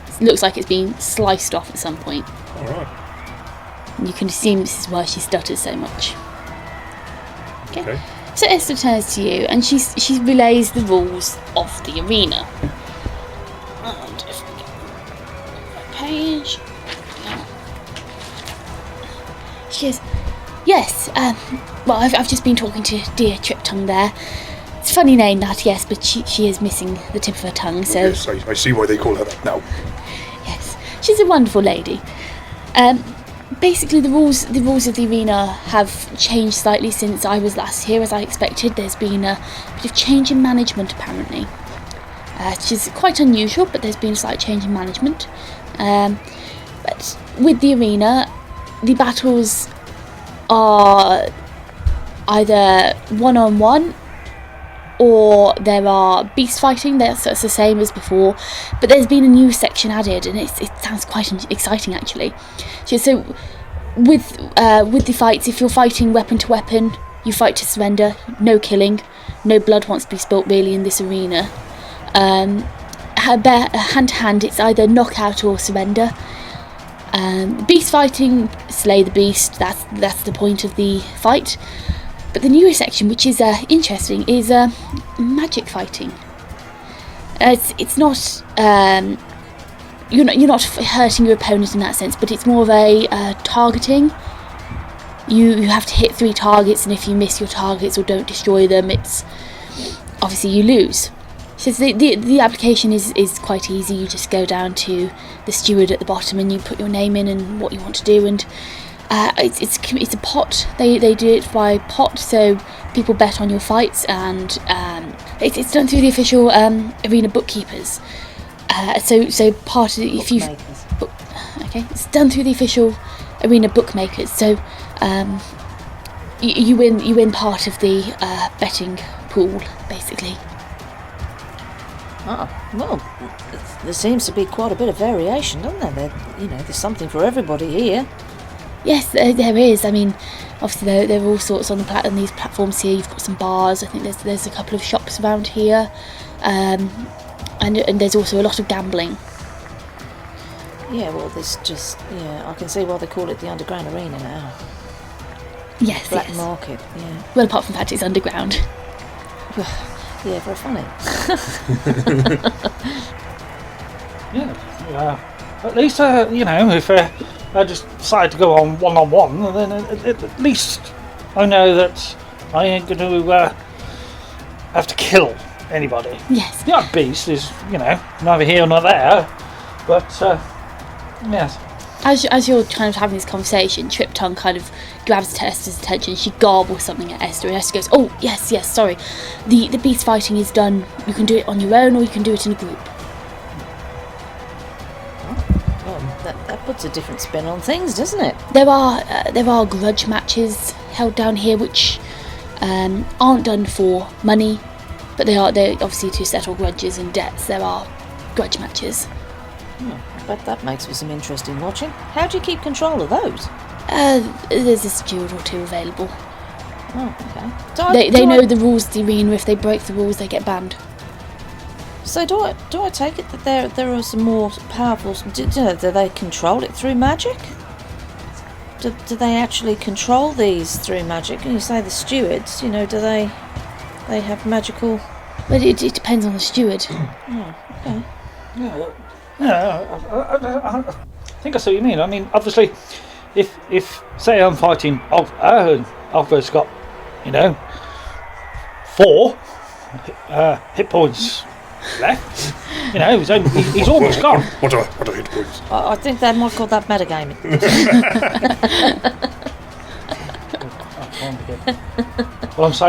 It looks like it's been sliced off at some point. Alright. You can assume this is why she stutters so much. Okay. So Esther turns to you and she relays the rules of the arena. And if we get that page, she goes, yes. Well, I've just been talking to dear Trip Tongue there. It's a funny name that, yes, but she is missing the tip of her tongue. So Yes, I see why they call her that now. yes, she's a wonderful lady. Basically, the rules of the arena have changed slightly since I was last here, as I expected. There's been a bit of change in management, apparently, which is quite unusual, but there's been a slight change in management. But with the arena, the battles are either one-on-one, or there are beast fighting. That's the same as before, but there's been a new section added, and it sounds quite exciting, actually. So with the fights, if you're fighting weapon to weapon, you fight to surrender. No killing, no blood wants to be spilt really in this arena. Hand to hand, it's either knockout or surrender. Beast fighting, slay the beast. That's the point of the fight. But the newer section, which is interesting, is magic fighting. It's not. You're not hurting your opponent in that sense, but it's more of a targeting. You have to hit 3 targets, and if you miss your targets or don't destroy them, it's obviously you lose. So the application is quite easy. You just go down to the steward at the bottom and you put your name in and what you want to do, and it's a pot. They do it by pot, so people bet on your fights, and it's done through the official arena bookkeepers. So part of if you it's done through the official arena bookmakers. So you win part of the betting pool, basically. Ah, well, there seems to be quite a bit of variation, doesn't there? There's something for everybody here. Yes, there is. I mean, obviously there are all sorts on these platforms here. You've got some bars. I think there's a couple of shops around here, and there's also a lot of gambling. Yeah, well, I can see why they call it the underground arena now. Yes, Black yes. market, yeah. Well, apart from the fact it's underground. Yeah, very funny. Yeah. At least, if I just decide to go on one-on-one, then at least I know that I ain't going to have to kill anybody. Yes. The odd beast is, neither here nor there, but, yes. As you're kind of having this conversation, Trip Tongue kind of grabs Esther's attention. She garbles something at Esther, and Esther goes, "Oh, yes, sorry. The beast fighting is done. You can do it on your own, or you can do it in a group." Well, that puts a different spin on things, doesn't it? There are grudge matches held down here, which aren't done for money, but they're obviously to settle grudges and debts. There are grudge matches. I bet that makes for some interesting watching. How do you keep control of those? There's a steward or two available. Oh, okay. They know the rules of the arena. If they break the rules, they get banned. So do I take it that there are some more powerful? Do they control it through magic? Do they actually control these through magic? And you say the stewards, do they have magical? But it depends on the steward. Oh, okay. I think I see what you mean. I mean, obviously, if say I'm fighting Ogvar and Ogvar's got, 4 hit points left, he's almost gone. What are hit points? I think they might call that metagaming. What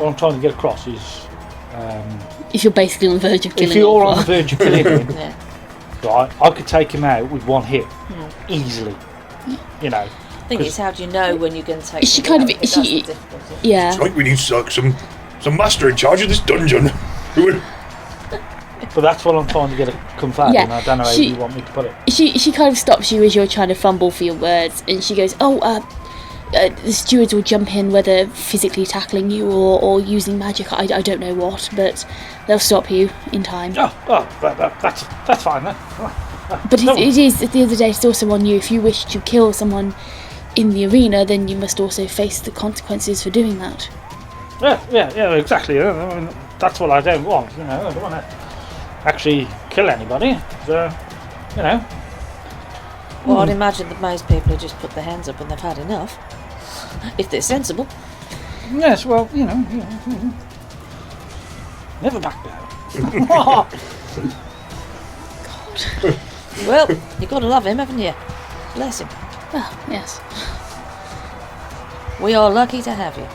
I'm trying to get across is, If you're basically on the verge of killing if you're Ogvar. on the verge of killing him, Yeah. right, I could take him out with one hit, easily. I think it's how do you know when you're going to take. She them kind out. of- That's she- the difficulty. Yeah. It's like we need some master in charge of this dungeon. Who will? But that's what I'm trying to get confirmed, Yeah, and I don't know how she- you want me to put it. She kind of stops you as you're trying to fumble for your words, and she goes, the stewards will jump in, whether physically tackling you or using magic. I don't know what, but they'll stop you in time. That's fine then. But it is, at the end of the day, it's also on you. If you wish to kill someone in the arena, then you must also face the consequences for doing that. Yeah, exactly. I mean, that's what I don't want. I don't want to actually kill anybody. So, Well, I'd imagine that most people have just put their hands up when they've had enough. If they're sensible. Yes. Well, never back down. Well, you've got to love him, haven't you? Bless him. Oh, yes. We are lucky to have you.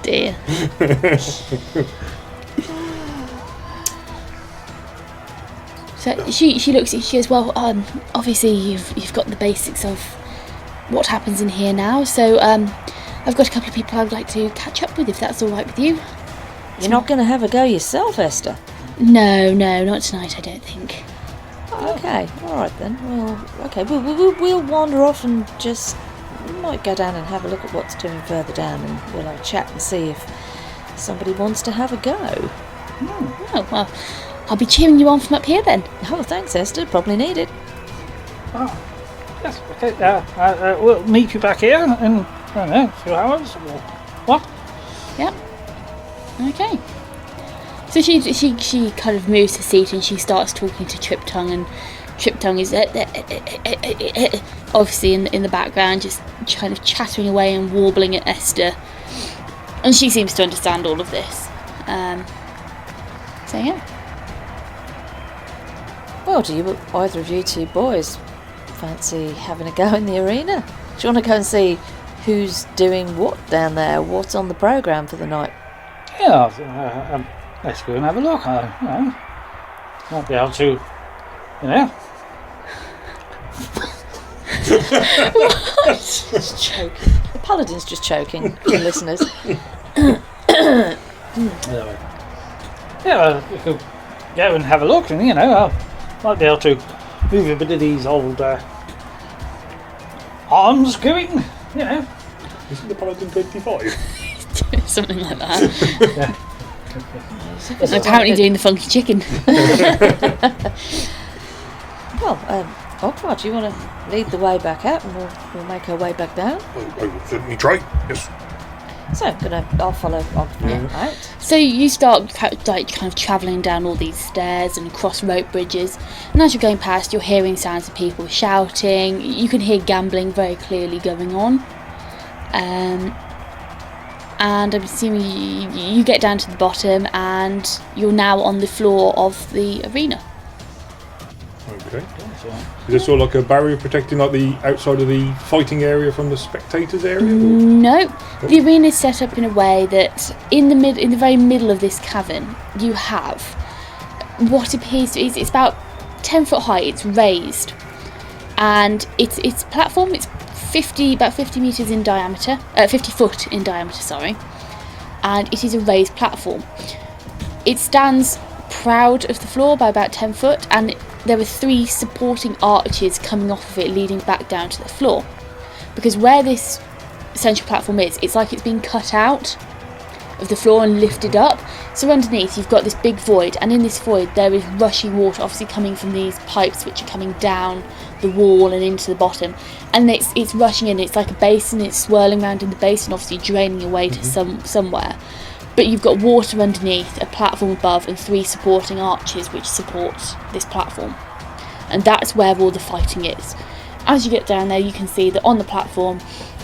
Dear. So she looks at you, she goes, well, obviously you've got the basics of what happens in here now, so I've got a couple of people I'd like to catch up with, if that's all right with you. You're not going to have a go yourself, Esther? No, not tonight, I don't think. Okay, all right then. Well, okay, we'll wander off and just... We might go down and have a look at what's doing further down, and we'll have a chat and see if somebody wants to have a go. Oh, well, I'll be cheering you on from up here then. Oh, thanks, Esther. Probably need it. Oh, yes. Okay. We'll meet you back here in I don't know, a few hours. Or what? Yep. Okay. So she kind of moves her seat and she starts talking to Trip Tongue, and Trip Tongue is obviously in the background, just kind of chattering away and warbling at Esther, and she seems to understand all of this. So yeah. Well, do you either of you two boys fancy having a go in the arena? Do you want to go and see who's doing what down there? What's on the programme for the night? Yeah. Let's go and have a look. Might be able to, Just choking. The Paladin's just choking for the listeners. Yeah, we could go and have a look, and I might be able to move a bit of these old arms going. Isn't the Paladin 25? Something like that. Yeah. And apparently doing the funky chicken. Well, Ogvar, do you want to lead the way back out, and we'll make our way back down? I will certainly try. Yes. So I'll follow Ogvar out. So you start kind of travelling down all these stairs and across rope bridges, and as you're going past, you're hearing sounds of people shouting. You can hear gambling very clearly going on. And I'm assuming you get down to the bottom, and you're now on the floor of the arena. Okay. Is this all like a barrier protecting like the outside of the fighting area from the spectators area? No, the arena is set up in a way that in the very middle of this cavern, you have what appears to be, it's about 10 foot high. It's raised, and it's platform. It's about 50 meters in diameter, 50 foot in diameter, sorry, and it is a raised platform. It stands proud of the floor by about 10 foot, and there are 3 supporting arches coming off of it, leading back down to the floor. Because where this central platform is, it's like it's been cut out of the floor and lifted up. So underneath you've got this big void, and in this void there is rushing water, obviously coming from these pipes which are coming down the wall and into the bottom, and it's rushing in. It's like a basin, it's swirling around in the basin, obviously draining away to somewhere. But you've got water underneath, a platform above, and 3 supporting arches which support this platform, and that's where all the fighting is. As you get down there, you can see that on the platform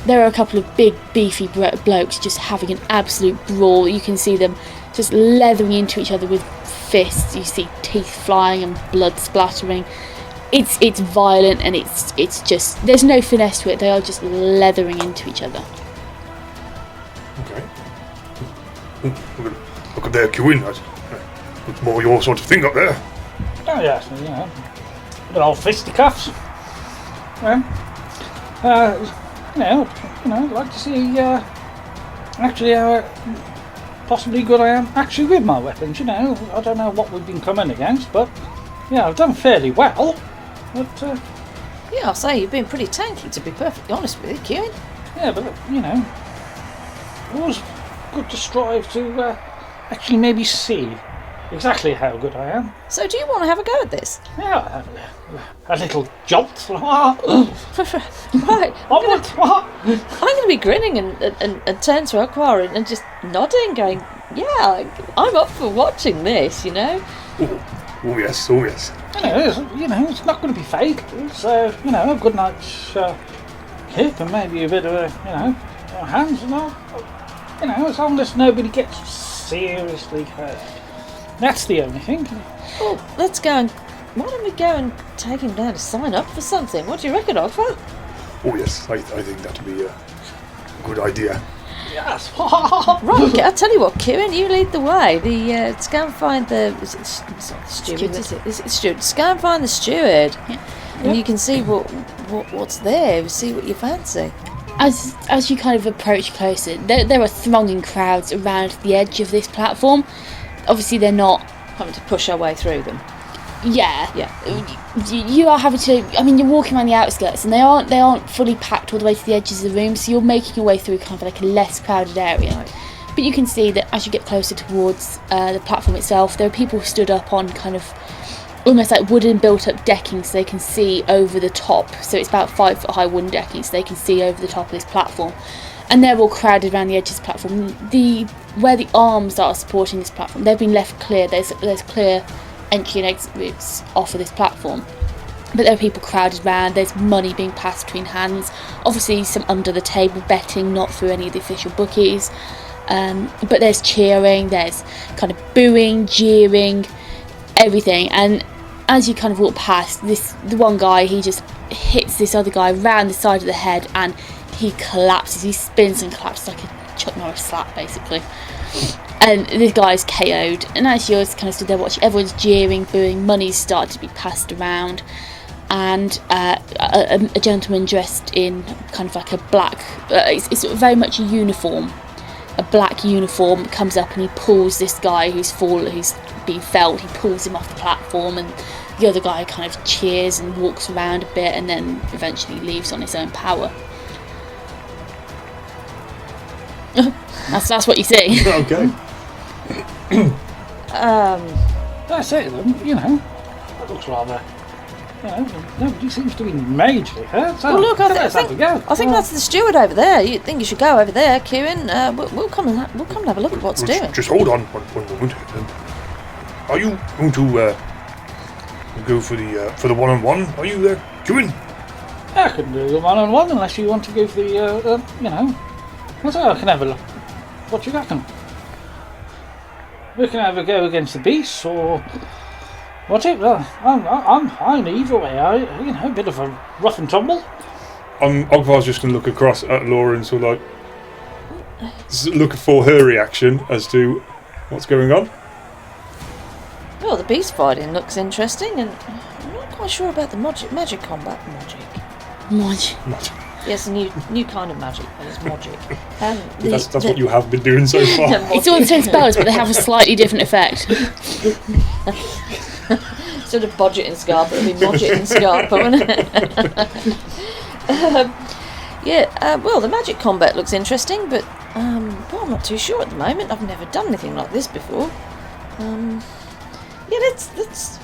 there are a couple of big beefy blokes just having an absolute brawl. You can see them just leathering into each other with fists. You see teeth flying and blood splattering. It's violent, and it's just, there's no finesse to it. They are just leathering into each other. Okay. Look up there, Cuin. It's more your sort of thing up there. Oh yes, you know, good old fisticuffs. I'd like to see actually how possibly good I am actually with my weapons. You know, I don't know what we've been coming against, but yeah, I've done fairly well. But Yeah, I'll say you've been pretty tanky, to be perfectly honest with you, Cuin. yeah, but you know, always good to strive to actually maybe see exactly how good I am. So do you want to have a go at this? Yeah, a little jolt. Right. I'm going to be grinning and turn to Ogvar and just nodding, going, yeah, I'm up for watching this, you know? Oh yes, oh yes. It's not going to be fake. So, a good night's kick and maybe a bit of hands and all. As long as nobody gets seriously hurt. That's the only thing. Well, let's go and... Why don't we go and take him down to sign up for something? What do you reckon, Ogvar? Oh yes, I think that'd be a good idea. Yes. Right, okay, I'll tell you what, Cuin, you lead the way. Let's go and find the... Is it steward, is it? Is it steward? Let's go and find the steward. Yeah. And you can see what's there, see what you fancy. As you kind of approach closer, there are thronging crowds around the edge of this platform. Obviously they're not... Having to push our way through them. Yeah. Yeah. You are having to... I mean, you're walking around the outskirts, and they aren't fully packed all the way to the edges of the room, so you're making your way through kind of like a less crowded area. Right. But you can see that as you get closer towards the platform itself, there are people stood up on kind of almost like wooden built-up decking, so they can see over the top. So it's about 5 foot high wooden decking, so they can see over the top of this platform. And they're all crowded around the edges of the platform. Where the arms are supporting this platform, they've been left clear. There's clear entry and exit routes off of this platform. But there are people crowded around, there's money being passed between hands. Obviously some under the table betting, not through any of the official bookies. But there's cheering, there's kind of booing, jeering, everything. And as you kind of walk past, the one guy, he just hits this other guy round the side of the head, and he collapses, he spins and collapses like a Chuck Norris slap, basically. And this guy's KO'd, and as you're kind of stood there watching, everyone's jeering, booing, money's started to be passed around, and a gentleman dressed in kind of like a black, it's very much a uniform, a black uniform, comes up and he pulls this guy who's been felled, he pulls him off the platform, and the other guy kind of cheers and walks around a bit, and then eventually leaves on his own power. That's what you see. Okay. That's it, that looks rather, nobody seems to be majorly hurt. So Well, look, let's have a go. I think that's the steward over there. You think you should go over there, Cuin? We'll come and have a look at what's doing. Just hold on one moment. Are you going to go for the one-on-one? Are you there, Cuin? I can do the one-on-one unless you want to go for the, I can have a look. What do you reckon? We can either go against the beasts or what's it? Well, I'm either way. A bit of a rough and tumble. Ogvar's just going to look across at Elora and sort of like look for her reaction as to what's going on. Well, the beast fighting looks interesting, and I'm not quite sure about the magic combat. Magic. Yes, a new kind of magic, but it's magic. That's what you have been doing so far. It's all the same spells, but they have a slightly different effect. Instead of budget in Scarpa, it'll be budget in Scarpa, won't it? Well, the magic combat looks interesting, but I'm not too sure at the moment. I've never done anything like this before. Let's.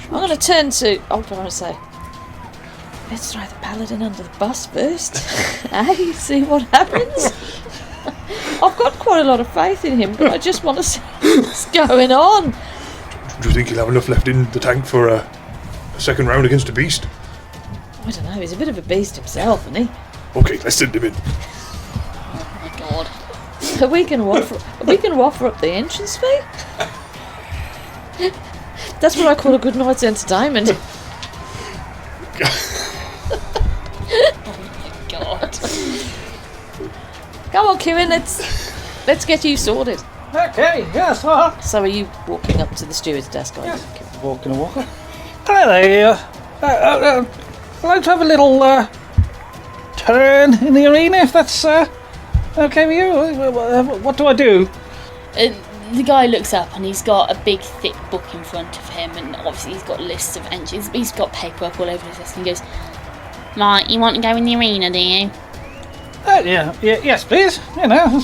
I'm going to turn to. I'm going to say. Let's throw the Paladin under the bus first. Hey, see what happens. I've got quite a lot of faith in him, but I just want to see what's going on. Do you think he'll have enough left in the tank for a second round against a beast? I don't know. He's a bit of a beast himself, isn't he? Okay, let's send him in. Oh my god. Are we going to offer up the entrance fee? That's what I call a good night's entertainment. God. Come on, Cuin, let's get you sorted. Okay, yes, So are you walking up to the steward's desk, are you? yes. Walking. Hello there. I'd like to have a little turn in the arena, if that's okay with you. What do I do? The guy looks up and he's got a big thick book in front of him, and obviously he's got lists of entries. He's got paperwork all over his desk, and he goes, "Right, you want to go in the arena, do you? Yes, please. You know.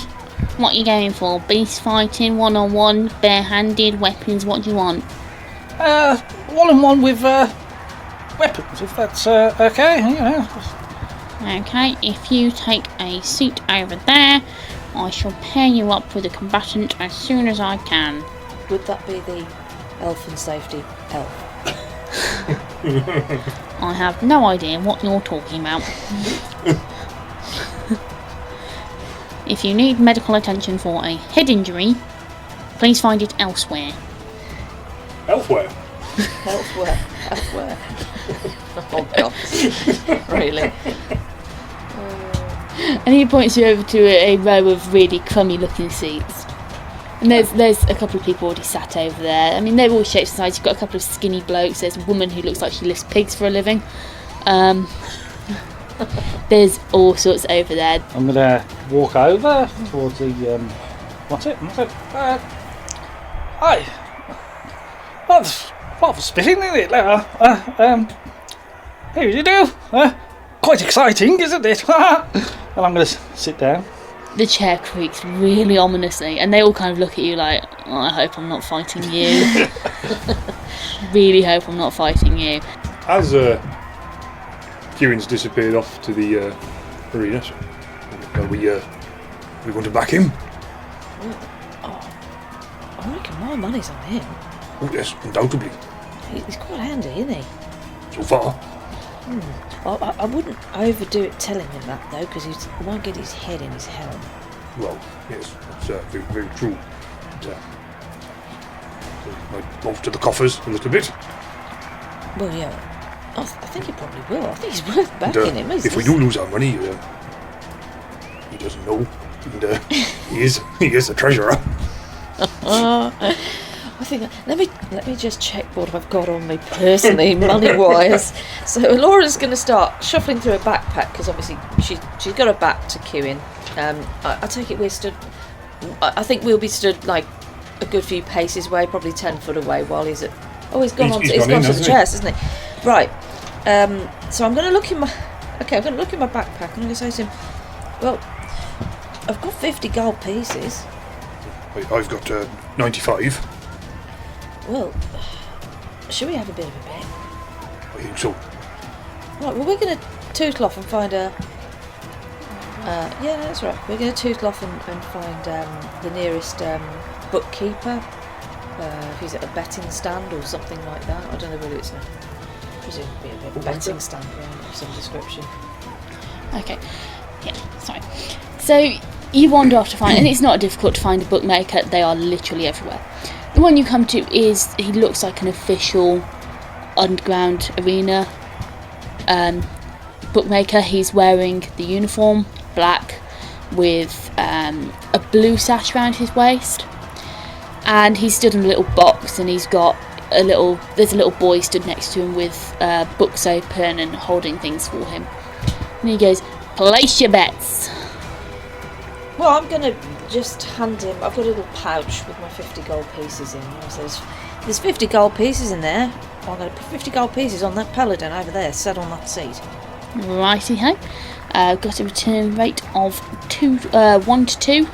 What are you going for? Beast fighting, one-on-one, bare-handed, weapons, what do you want?" One-on-one with weapons, if that's okay. You know. Okay, if you take a seat over there, I shall pair you up with a combatant as soon as I can. Would that be the elf and safety elf? I have no idea what you're talking about. If you need medical attention for a head injury, please find it elsewhere. Elsewhere? Elsewhere. Oh God. Really? And he points you over to a row of really crummy looking seats. And there's a couple of people already sat over there. I mean, they're all shapes and sizes. You've got a couple of skinny blokes. There's a woman who looks like she lifts pigs for a living. There's all sorts over there. I'm gonna walk over towards the what's it? Hi. That's rather spitting, isn't it? How do you do? Quite exciting, isn't it? And I'm gonna sit down. The chair creaks really ominously, and they all kind of look at you like, "Oh, I hope I'm not fighting you." Really hope I'm not fighting you. As Cuin's disappeared off to the arena, so are we going to back him? I reckon my money's on him. Oh yes, undoubtedly. He's quite handy, isn't he? So far. I wouldn't overdo it telling him that, though, because he might get his head in his helm. Well, yes, that's very, very true. But, might bolster the coffers a little bit. Well, yeah. I think he probably will. I think he's worth backing him, isn't If we do lose our money, he doesn't know. And, he is a treasurer. I think let me just check what I've got on me personally, money wise. So Elora's going to start shuffling through her backpack because obviously she's got her back to Cuin. I take it we're stood. I think we'll be stood like a good few paces away, probably 10 foot away. While he's at he's gone to the chest, isn't he? Right. So I'm going to look in my backpack and I'm going to say to him, well, I've got 50 gold pieces. I've got 95. Well, should we have a bit of a bet? I think so. Right, well, we're going to tootle off and find a... yeah, that's right. We're going to tootle off and find the nearest bookkeeper. If he's at a betting stand or something like that. I don't know whether it's presumably a betting stand of some description. Okay. Yeah, sorry. So you wander off to find, and it's not difficult to find a bookmaker. They are literally everywhere. The one you come to he looks like an official underground arena bookmaker. He's wearing the uniform, black, with a blue sash around his waist, and he's stood in a little box, and there's a little boy stood next to him with books open and holding things for him, and he goes, "Place your bets." Well, I'm going to just hand him... I've got a little pouch with my 50 gold pieces in. So there's 50 gold pieces in there. so I'm going to put 50 gold pieces on that Paladin over there, set on that seat. Righty ho. Got a return rate of 1 to 2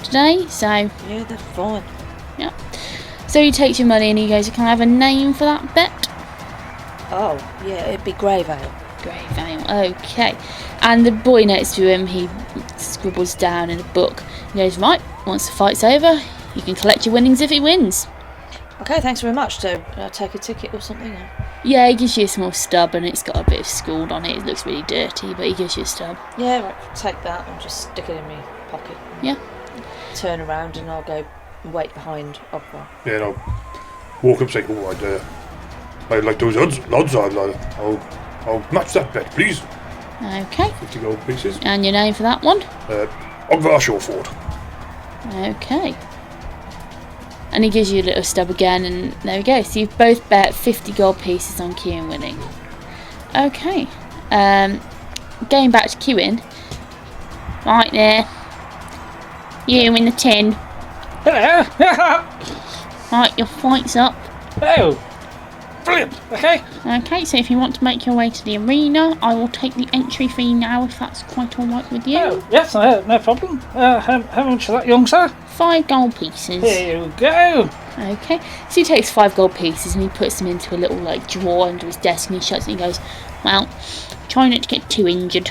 today, so Yeah, they're fine. yeah. So he takes your money and he goes, "Can I have a name for that bet?" Oh, yeah, it'd be Greyvale. Greyvale, okay. And the boy next to him, he scribbles down in a book. He goes, "Right, once the fight's over, you can collect your winnings if he wins." Okay, thanks very much. So, take a ticket or something? Or? Yeah, he gives you a small stub and it's got a bit of scald on it. It looks really dirty, but he gives you a stub. Yeah, right, take that and just stick it in my pocket. Yeah. Turn around and I'll go wait behind Ogvar. Yeah, and I'll walk up saying, "Oh, I'd like those odds. I'll match that bet, please." Okay. 50 gold pieces. And your name for that one? Ogvar Surefort. Okay. And he gives you a little stub again, and there we go. So you've both bet 50 gold pieces on Cuin winning. Okay. Going back to Cuin. Right there. You in the tin. Hello. Right, your fight's up. Oh, brilliant. Okay. Okay, so if you want to make your way to the arena, I will take the entry fee now, if that's quite alright with you. Oh, yes, no problem. How much is that, young sir? 5 gold pieces. Here you go. Okay, so he takes 5 gold pieces and he puts them into a little drawer under his desk, and he shuts it and he goes, "Well, try not to get too injured.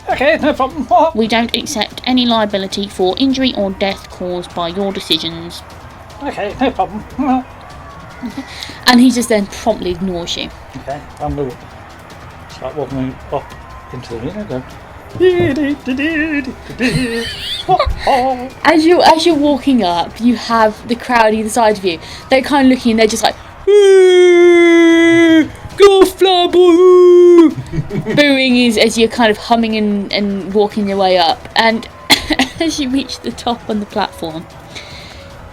Okay, no problem. We don't accept any liability for injury or death caused by your decisions." Okay, no problem. And he just then promptly ignores you. Okay, I'm going to start walking up into the arena. As you're walking up, you have the crowd either side of you. They're kind of looking and they're just like, "Go fly boy!" Booing as you're kind of humming and walking your way up. And as you reach the top on the platform,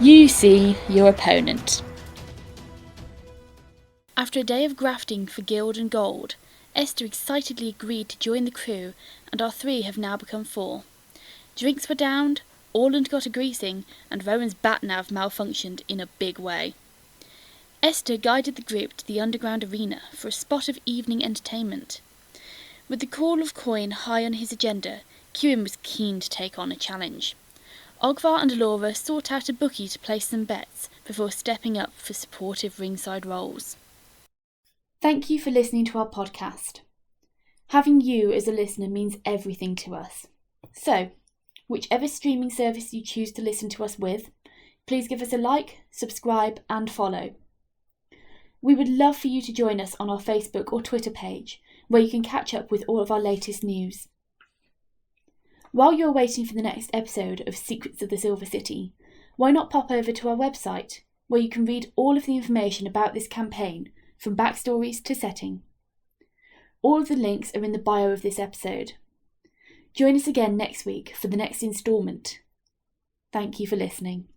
you see your opponent. After a day of grafting for guild and gold, Esther excitedly agreed to join the crew, and our 3 have now become 4. Drinks were downed, Orland got a greasing, and Rowan's bat-nav malfunctioned in a big way. Esther guided the group to the underground arena for a spot of evening entertainment. With the call of Cuin high on his agenda, Cuin was keen to take on a challenge. Ogvar and Elora sought out a bookie to place some bets before stepping up for supportive ringside roles. Thank you for listening to our podcast. Having you as a listener means everything to us. So, whichever streaming service you choose to listen to us with, please give us a like, subscribe and follow. We would love for you to join us on our Facebook or Twitter page, where you can catch up with all of our latest news. While you're waiting for the next episode of Secrets of the Silver City, why not pop over to our website, where you can read all of the information about this campaign, from backstories to setting. All of the links are in the bio of this episode. Join us again next week for the next instalment. Thank you for listening.